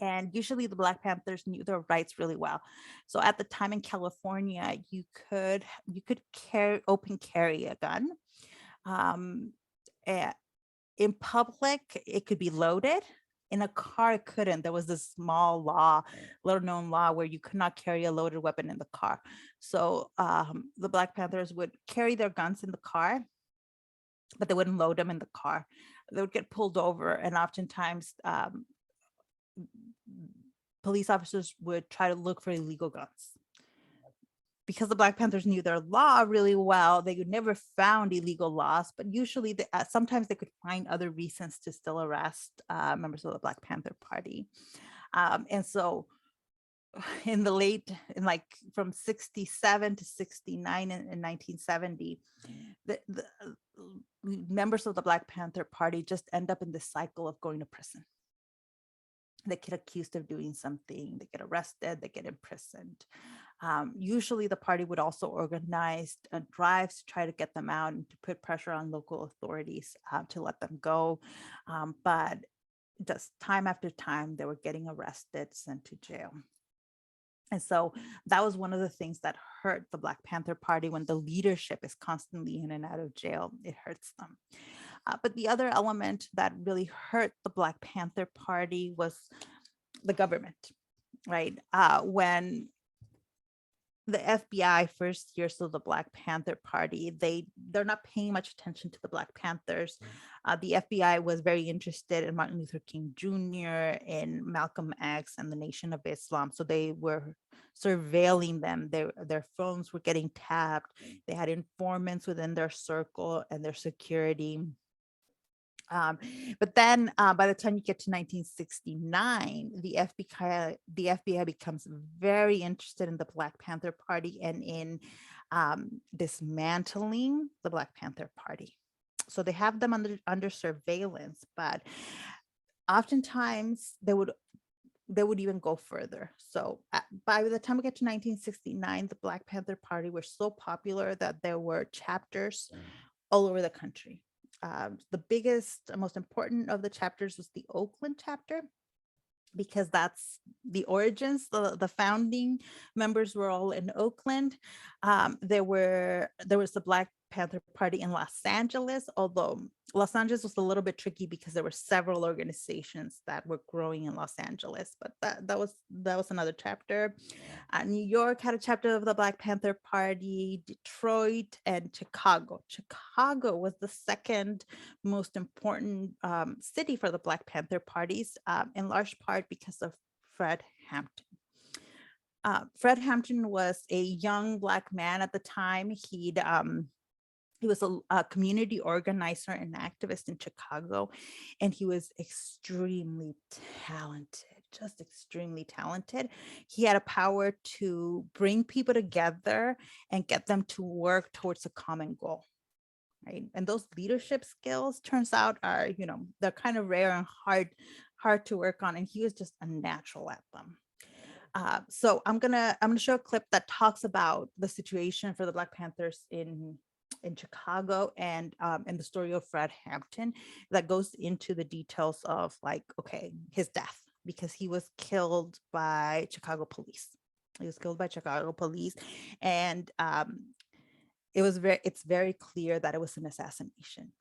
And usually the Black Panthers knew their rights really well. So at the time in California, you could open carry a gun. In public, it could be loaded. In a car, it couldn't. There was this small law, little known law, where you could not carry a loaded weapon in the car. So the Black Panthers would carry their guns in the car, but they wouldn't load them in the car. They would get pulled over, and oftentimes police officers would try to look for illegal guns. Because the Black Panthers knew their law really well, they never found illegal laws, but usually sometimes they could find other reasons to still arrest members of the Black Panther Party. And so from 67 to 69 in 1970, the members of the Black Panther Party just end up in this cycle of going to prison. They get accused of doing something, they get arrested, they get imprisoned. Usually the party would also organize drives to try to get them out and to put pressure on local authorities to let them go. But just time after time, they were getting arrested, sent to jail. And so that was one of the things that hurt the Black Panther Party. When the leadership is constantly in and out of jail, it hurts them. But the other element that really hurt the Black Panther Party was the government, right? When the FBI first hears of the Black Panther Party, they're not paying much attention to the Black Panthers. The FBI was very interested in Martin Luther King Jr., in Malcolm X, and the Nation of Islam. So they were surveilling them. Their phones were getting tapped. They had informants within their circle and their security. But then by the time you get to 1969, the FBI becomes very interested in the Black Panther Party and in dismantling the Black Panther Party. So they have them under surveillance, but oftentimes they would even go further. So by the time we get to 1969, the Black Panther Party were so popular that there were chapters all over the country. The biggest, most important of the chapters was the Oakland chapter, because that's the origins. The founding members were all in Oakland. There was the Black Panther Party in Los Angeles, although Los Angeles was a little bit tricky because there were several organizations that were growing in Los Angeles, but that was another chapter. New York had a chapter of the Black Panther Party, Detroit, and Chicago. Chicago was the second most important city for the Black Panther parties, in large part because of Fred Hampton. Fred Hampton was a young Black man at the time. He was a community organizer and activist in Chicago, and he was extremely talented, just extremely talented. He had a power to bring people together and get them to work towards a common goal, right? And those leadership skills, turns out, are, they're kind of rare and hard to work on, and he was just a natural at them. So I'm gonna show a clip that talks about the situation for the Black Panthers in Chicago and the story of Fred Hampton, that goes into the details of his death, because he was killed by Chicago police. And it's very clear that it was an assassination.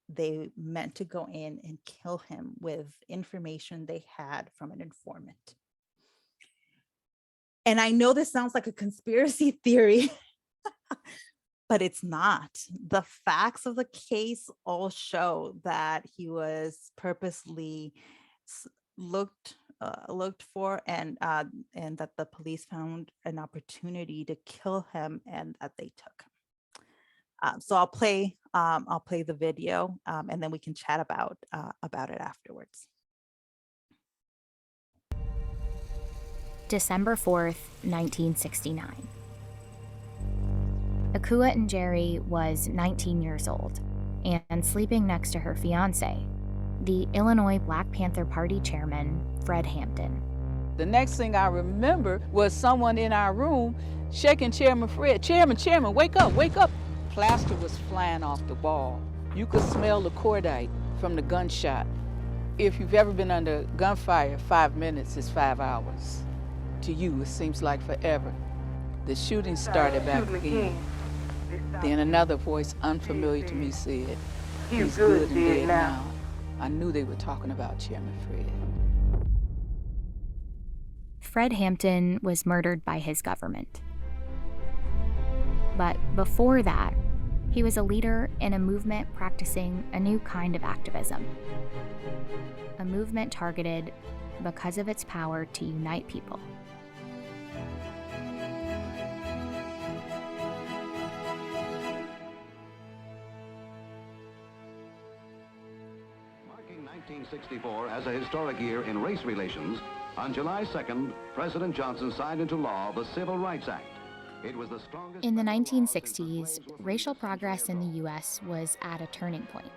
They meant to go in and kill him with information they had from an informant. And I know this sounds like a conspiracy theory, but it's not. The facts of the case all show that he was purposely looked for, and that the police found an opportunity to kill him, and that they took him. So I'll play the video, and then we can chat about it afterwards. December 4th, 1969. Akua Njeri was 19 years old and sleeping next to her fiance, the Illinois Black Panther Party chairman, Fred Hampton. The next thing I remember was someone in our room shaking Chairman Fred. Chairman, wake up, wake up. Plaster was flying off the wall. You could smell the cordite from the gunshot. If you've ever been under gunfire, 5 minutes is 5 hours. To you, it seems like forever. The shooting started back again. Then another voice unfamiliar to me said, "He's good and dead now." I knew they were talking about Chairman Fred. Fred Hampton was murdered by his government. But before that, he was a leader in a movement practicing a new kind of activism. A movement targeted because of its power to unite people. Marking 1964 as a historic year in race relations, on July 2nd, President Johnson signed into law the Civil Rights Act. It was the strongest... In the 1960s, racial progress in the U.S. was at a turning point.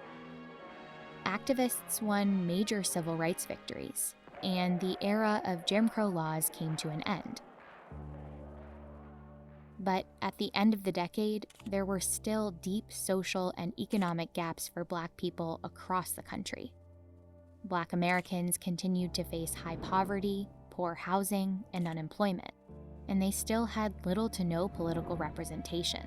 Activists won major civil rights victories, and the era of Jim Crow laws came to an end. But at the end of the decade, there were still deep social and economic gaps for Black people across the country. Black Americans continued to face high poverty, poor housing, and unemployment. and they still had little to no political representation.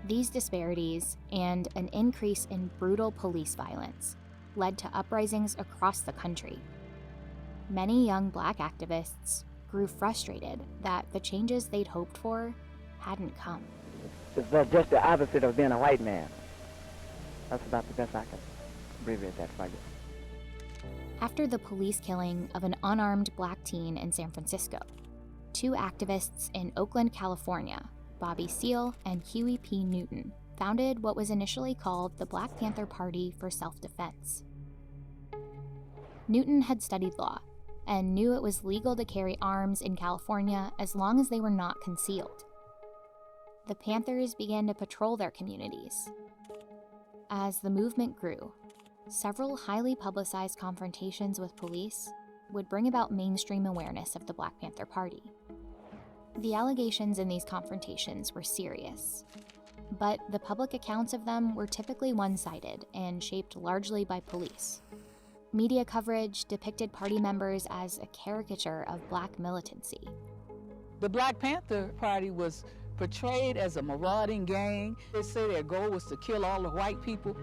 These disparities and an increase in brutal police violence led to uprisings across the country. Many young Black activists grew frustrated that the changes they'd hoped for hadn't come. It's just the opposite of being a white man. That's about the best I can abbreviate that for you. After the police killing of an unarmed Black teen in San Francisco, two activists in Oakland, California, Bobby Seale and Huey P. Newton, founded what was initially called the Black Panther Party for Self-Defense. Newton had studied law and knew it was legal to carry arms in California as long as they were not concealed. The Panthers began to patrol their communities. As the movement grew, several highly publicized confrontations with police would bring about mainstream awareness of the Black Panther Party. The allegations in these confrontations were serious, but the public accounts of them were typically one-sided and shaped largely by police. Media coverage depicted party members as a caricature of Black militancy. The Black Panther Party was portrayed as a marauding gang. They say their goal was to kill all the white people.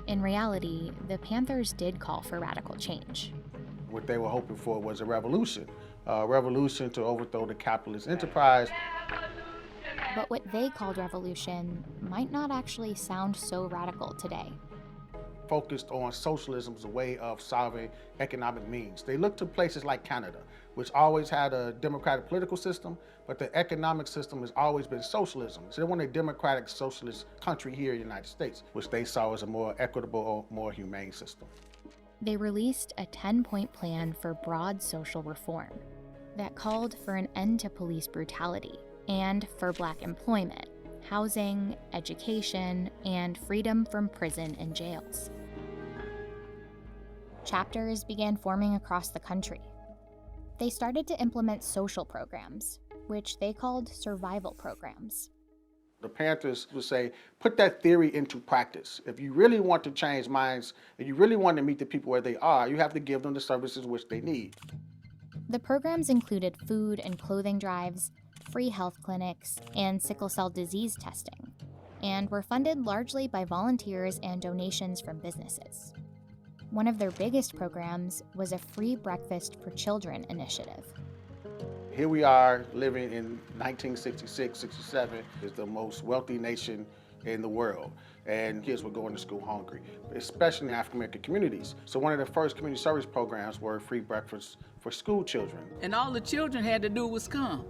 In reality, the Panthers did call for radical change. What they were hoping for was a revolution to overthrow the capitalist enterprise. But what they called revolution might not actually sound so radical today. Focused on socialism as a way of solving economic means. They looked to places like Canada, which always had a democratic political system, but the economic system has always been socialism. So they want a democratic socialist country here in the United States, which they saw as a more equitable, more humane system. They released a 10-point plan for broad social reform that called for an end to police brutality and for Black employment, housing, education, and freedom from prison and jails. Chapters began forming across the country. They started to implement social programs, which they called survival programs. The Panthers would say, put that theory into practice. If you really want to change minds, if you really want to meet the people where they are, you have to give them the services which they need. The programs included food and clothing drives, free health clinics, and sickle cell disease testing, and were funded largely by volunteers and donations from businesses. One of their biggest programs was a free breakfast for children initiative. Here we are living in 1966, 67, is the most wealthy nation in the world. And kids were going to school hungry, especially in African American communities. So one of the first community service programs were free breakfast for school children. And all the children had to do was come.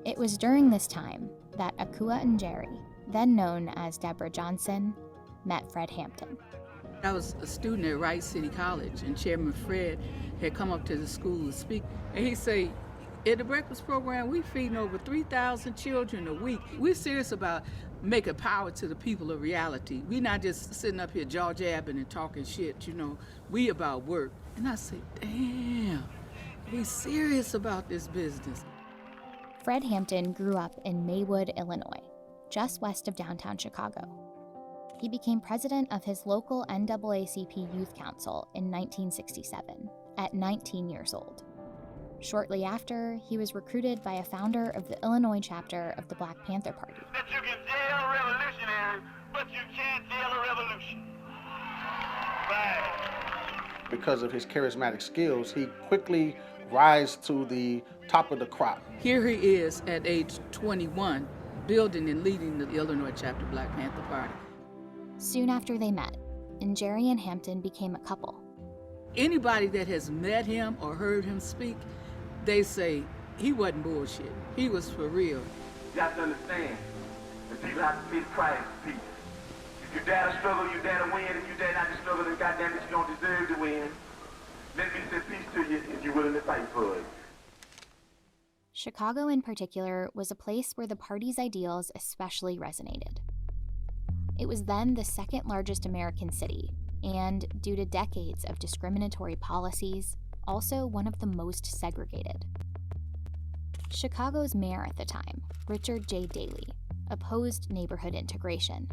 It was during this time that Akua Njeri, then known as Deborah Johnson, met Fred Hampton. I was a student at Rice City College, and Chairman Fred had come up to the school to speak. And he said, at the breakfast program, we feeding over 3,000 children a week. We're serious about making power to the people of reality. We're not just sitting up here jaw-jabbing and talking shit, you know. We about work. And I said, damn, we serious about this business. Fred Hampton grew up in Maywood, Illinois, just west of downtown Chicago. He became president of his local NAACP Youth Council in 1967, at 19 years old. Shortly after, he was recruited by a founder of the Illinois chapter of the Black Panther Party. That you can jail a revolutionary, but you can't jail a revolution. Right. Because of his charismatic skills, he quickly rise to the top of the crop. Here he is at age 21, building and leading the Illinois chapter Black Panther Party. Soon after they met, Njeri and Hampton became a couple. Anybody that has met him or heard him speak, they say he wasn't bullshit. He was for real. You have to understand, the people have to pay the price for peace. If you dare to struggle, you dare to win. If you dare not to struggle, then goddamn it, you don't deserve to win. Let me say peace to you if you're willing to fight for it. Chicago in particular was a place where the party's ideals especially resonated. It was then the second largest American city, and due to decades of discriminatory policies, also one of the most segregated. Chicago's mayor at the time, Richard J. Daley, opposed neighborhood integration.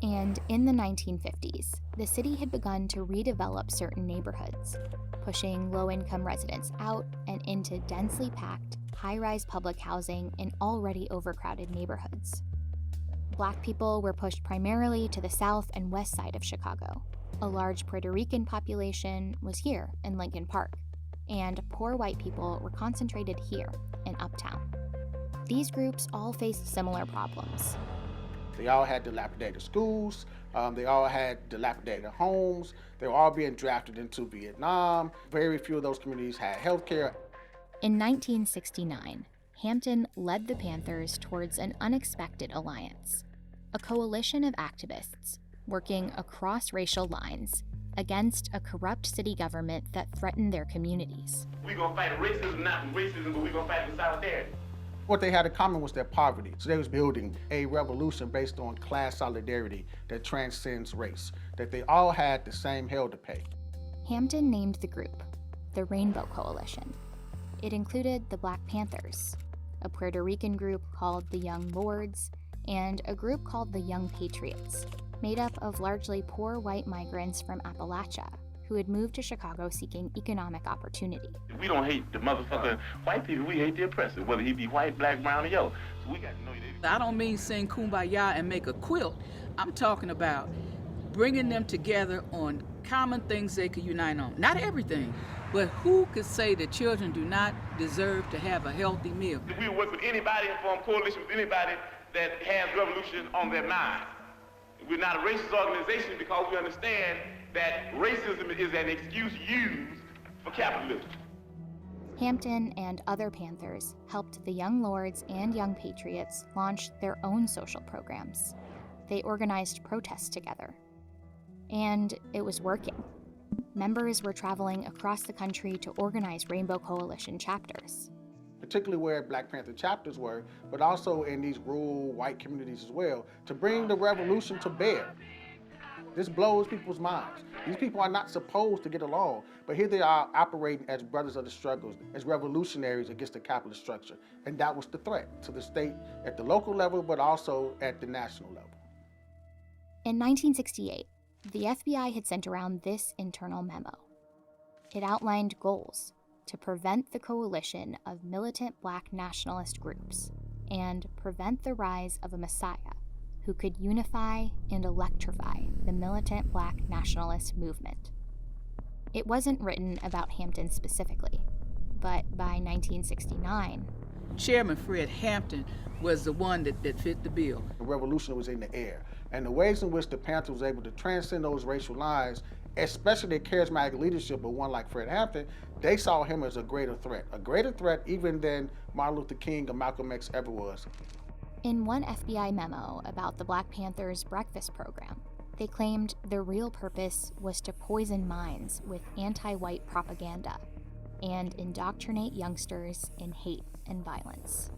And in the 1950s, the city had begun to redevelop certain neighborhoods, pushing low-income residents out and into densely packed, high-rise public housing in already overcrowded neighborhoods. Black people were pushed primarily to the south and west side of Chicago. A large Puerto Rican population was here in Lincoln Park, and poor white people were concentrated here in Uptown. These groups all faced similar problems. They all had dilapidated schools, they all had dilapidated homes, they were all being drafted into Vietnam. Very few of those communities had health care. In 1969, Hampton led the Panthers towards an unexpected alliance, a coalition of activists working across racial lines against a corrupt city government that threatened their communities. We're gonna fight racism, not racism, but we're gonna fight with solidarity. What they had in common was their poverty. So they was building a revolution based on class solidarity that transcends race, that they all had the same hell to pay. Hampton named the group the Rainbow Coalition. It included the Black Panthers, a Puerto Rican group called the Young Lords, and a group called the Young Patriots, made up of largely poor white migrants from Appalachia who had moved to Chicago seeking economic opportunity. We don't hate the motherfucking white people, we hate the oppressor, whether he be white, black, brown, or yellow. So we got to know that. I don't mean sing Kumbaya and make a quilt. I'm talking about bringing them together on common things they could unite on. Not everything, but who could say that children do not deserve to have a healthy meal? We work with anybody and form coalition with anybody that has revolution on their mind. We're not a racist organization because we understand that racism is an excuse used for capitalism. Hampton and other Panthers helped the Young Lords and Young Patriots launch their own social programs. They organized protests together. And it was working. Members were traveling across the country to organize Rainbow Coalition chapters. Particularly where Black Panther chapters were, but also in these rural white communities as well, to bring the revolution to bear. This blows people's minds. These people are not supposed to get along, but here they are operating as brothers of the struggles, as revolutionaries against the capitalist structure. And that was the threat to the state at the local level, but also at the national level. In 1968, the FBI had sent around this internal memo. It outlined goals to prevent the coalition of militant Black nationalist groups and prevent the rise of a messiah who could unify and electrify the militant Black nationalist movement. It wasn't written about Hampton specifically, but by 1969, Chairman Fred Hampton was the one that fit the bill. The revolution was in the air, and the ways in which the Panthers was able to transcend those racial lines, especially the charismatic leadership of one like Fred Hampton, they saw him as a greater threat even than Martin Luther King or Malcolm X ever was. in one FBI memo about the Black Panthers' breakfast program, they claimed their real purpose was to poison minds with anti-white propaganda and indoctrinate youngsters in hate and violence.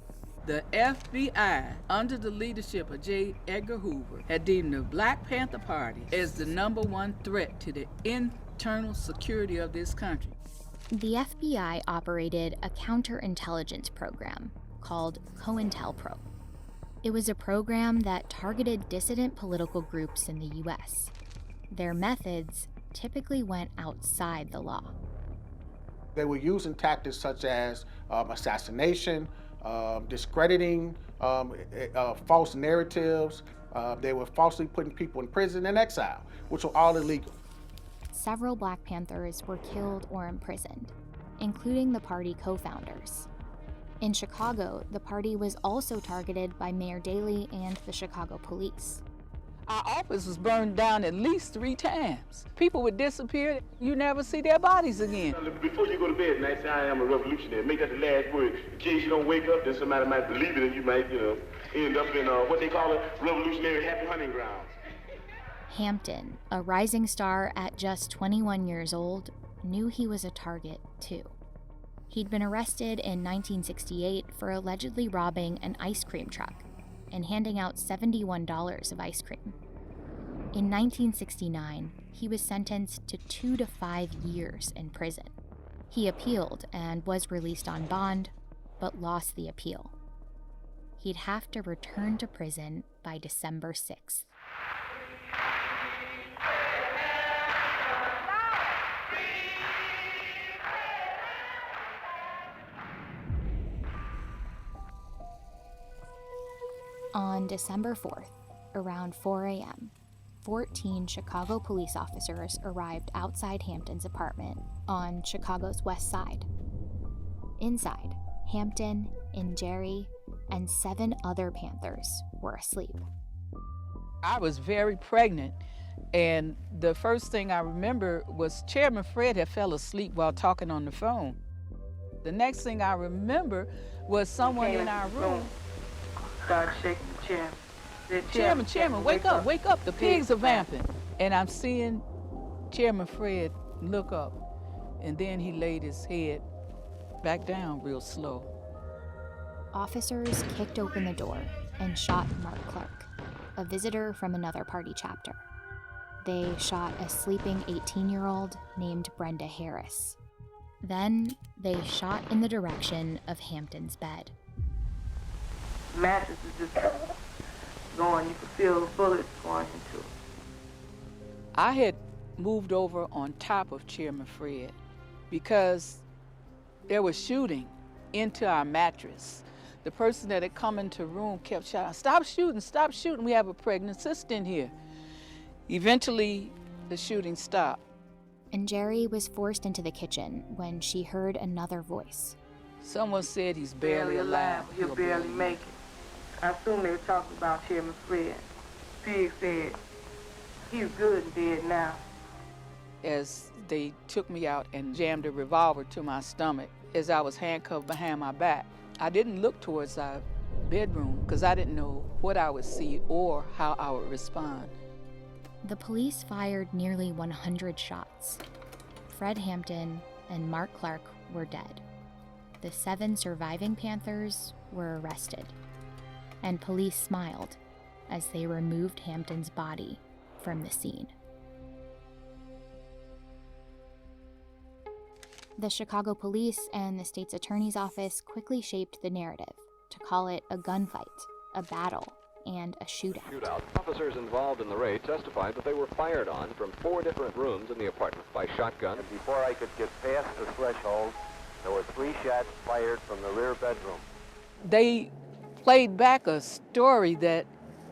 The FBI, under the leadership of J. Edgar Hoover, had deemed the Black Panther Party as the #1 threat to the internal security of this country. The FBI operated a counterintelligence program called COINTELPRO. It was a program that targeted dissident political groups in the US. Their methods typically went outside the law. They were using tactics such as assassination, discrediting, false narratives. They were falsely putting people in prison and exile, which were all illegal. Several Black Panthers were killed or imprisoned, including the party co-founders. In Chicago, the party was also targeted by Mayor Daley and the Chicago police. Our office was burned down at least 3 times. People would disappear. You never see their bodies again. Before you go to bed tonight, say I am a revolutionary. Make that the last word. In case you don't wake up, then somebody might believe it and you might, end up in what they call a revolutionary happy hunting grounds. Hampton, a rising star at just 21 years old, knew he was a target too. He'd been arrested in 1968 for allegedly robbing an ice cream truck and handing out $71 of ice cream. In 1969, he was sentenced to 2 to 5 years in prison. He appealed and was released on bond, but lost the appeal. He'd have to return to prison by December 6th. On December 4th, around 4 a.m., 14 Chicago police officers arrived outside Hampton's apartment on Chicago's west side. Inside, Hampton and Jerry and 7 other Panthers were asleep. I was very pregnant, and the first thing I remember was Chairman Fred had fell asleep while talking on the phone. The next thing I remember was someone in our room started shaking the chair. Said, Chairman, wake up, the pigs are vamping. And I'm seeing Chairman Fred look up, and then he laid his head back down real slow. Officers kicked open the door and shot Mark Clark, a visitor from another party chapter. They shot a sleeping 18-year-old named Brenda Harris. Then they shot in the direction of Hampton's bed. Mattress is just going, you could feel the bullets going into it. I had moved over on top of Chairman Fred because there was shooting into our mattress. The person that had come into the room kept shouting, stop shooting, we have a pregnant sister in here. Eventually, the shooting stopped. And Jerry was forced into the kitchen when she heard another voice. Someone said he's barely alive. He'll barely make it. I assume they were talking about Chairman Fred. Pig said, he's good and dead now. As they took me out and jammed a revolver to my stomach as I was handcuffed behind my back, I didn't look towards our bedroom because I didn't know what I would see or how I would respond. The police fired nearly 100 shots. Fred Hampton and Mark Clark were dead. The 7 surviving Panthers were arrested. And police smiled as they removed Hampton's body from the scene. The Chicago police and the state's attorney's office quickly shaped the narrative to call it a gunfight, a battle, and a shootout. Officers involved in the raid testified that they were fired on from 4 different rooms in the apartment by shotgun. And before I could get past the threshold, there were 3 shots fired from the rear bedroom. They played back a story that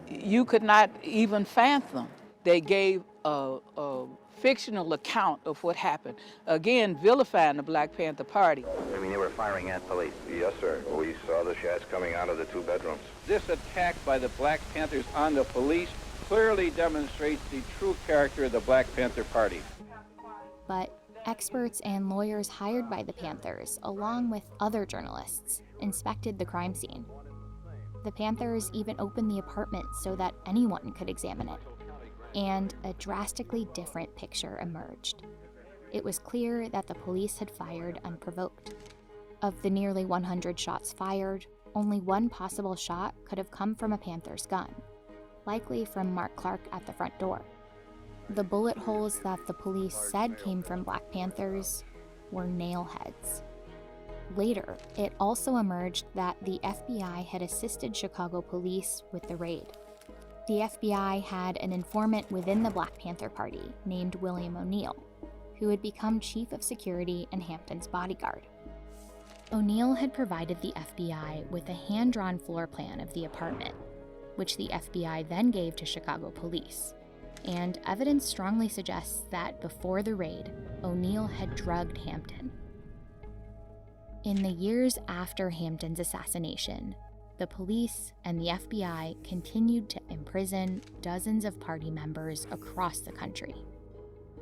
you could not even fathom. They gave a fictional account of what happened, again vilifying the Black Panther Party. I mean, they were firing at police? Yes, sir. We saw the shots coming out of the 2 bedrooms. This attack by the Black Panthers on the police clearly demonstrates the true character of the Black Panther Party. But experts and lawyers hired by the Panthers, along with other journalists, inspected the crime scene. The Panthers even opened the apartment so that anyone could examine it. And a drastically different picture emerged. It was clear that the police had fired unprovoked. Of the nearly 100 shots fired, only 1 possible shot could have come from a Panther's gun, likely from Mark Clark at the front door. The bullet holes that the police said came from Black Panthers were nail heads. Later, it also emerged that the FBI had assisted Chicago police with the raid. The FBI had an informant within the Black Panther Party named William O'Neill, who had become chief of security and Hampton's bodyguard. O'Neill had provided the FBI with a hand-drawn floor plan of the apartment, which the FBI then gave to Chicago police. And evidence strongly suggests that before the raid, O'Neill had drugged Hampton. In the years after Hampton's assassination, the police and the FBI continued to imprison dozens of party members across the country.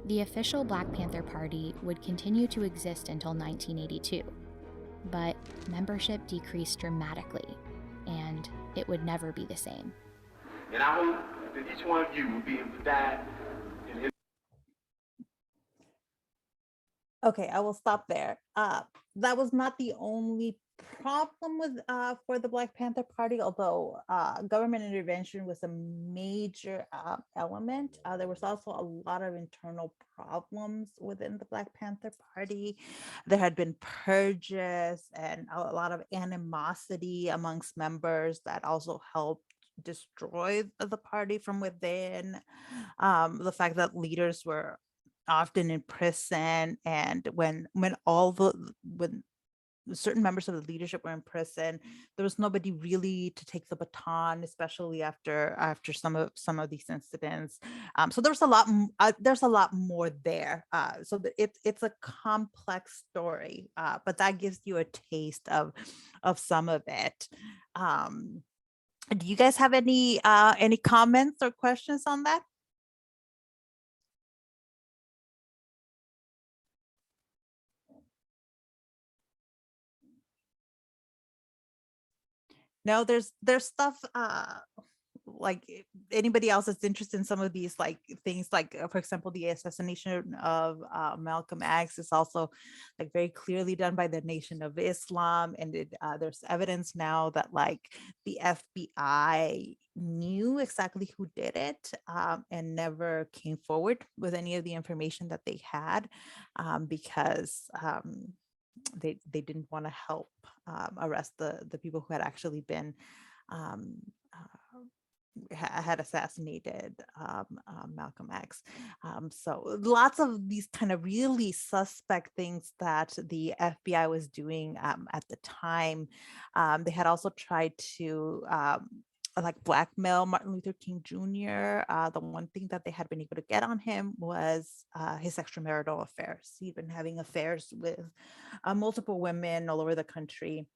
The official Black Panther Party would continue to exist until 1982, but membership decreased dramatically, and it would never be the same. And I hope that each one of you will be able to die in his. Okay, I will stop there. That was not the only problem with for the Black Panther Party, although government intervention was a major element. There was also a lot of internal problems within the Black Panther Party. There had been purges and a lot of animosity amongst members that also helped destroy the party from within. The fact that leaders were often in prison, and when certain members of the leadership were in prison. There was nobody really to take the baton, especially after some of these incidents. So there's a lot more there. It's a complex story, but that gives you a taste of some of it. Do you guys have any comments or questions on that? No, there's stuff like anybody else that's interested in some of these like things, like for example, the assassination of Malcolm X is also like very clearly done by the Nation of Islam, and there's evidence now that like the FBI knew exactly who did it and never came forward with any of the information that they had because they didn't want to help arrest the people who had actually been had assassinated Malcolm X. So lots of these kind of really suspect things that the FBI was doing at the time. They had also tried to like blackmail Martin Luther King Jr. The one thing that they had been able to get on him was his extramarital affairs. He'd been having affairs with multiple women all over the country,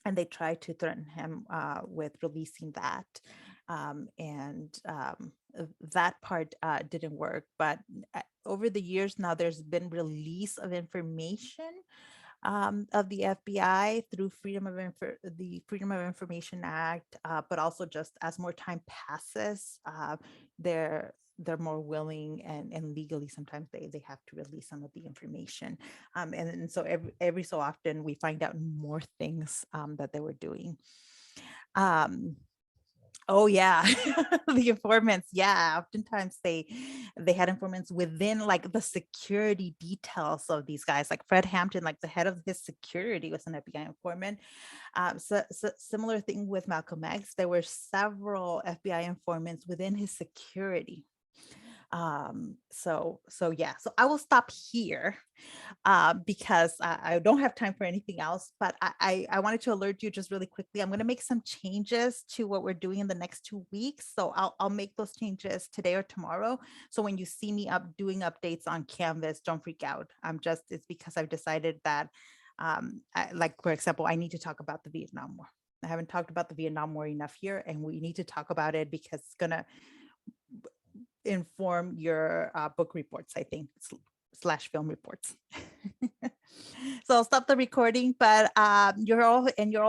and they tried to threaten him with releasing that. That part didn't work. But over the years now, there's been release of information of the FBI through the Freedom of Information Act, but also just as more time passes, they're more willing and legally sometimes they have to release some of the information. And so every so often we find out more things that they were doing. Oh yeah, the informants. Yeah, oftentimes they had informants within like the security details of these guys. Like Fred Hampton, like the head of his security, was an FBI informant. So similar thing with Malcolm X. There were several FBI informants within his security. So I will stop here because I don't have time for anything else, but I wanted to alert you just really quickly. I'm going to make some changes to what we're doing in the next 2 weeks. So I'll make those changes today or tomorrow. So when you see me doing updates on Canvas, don't freak out. It's because I've decided that like, for example, I need to talk about the Vietnam War. I haven't talked about the Vietnam War enough here, and we need to talk about it because it's going to inform your book reports, I think, / film reports. So I'll stop the recording, but you're all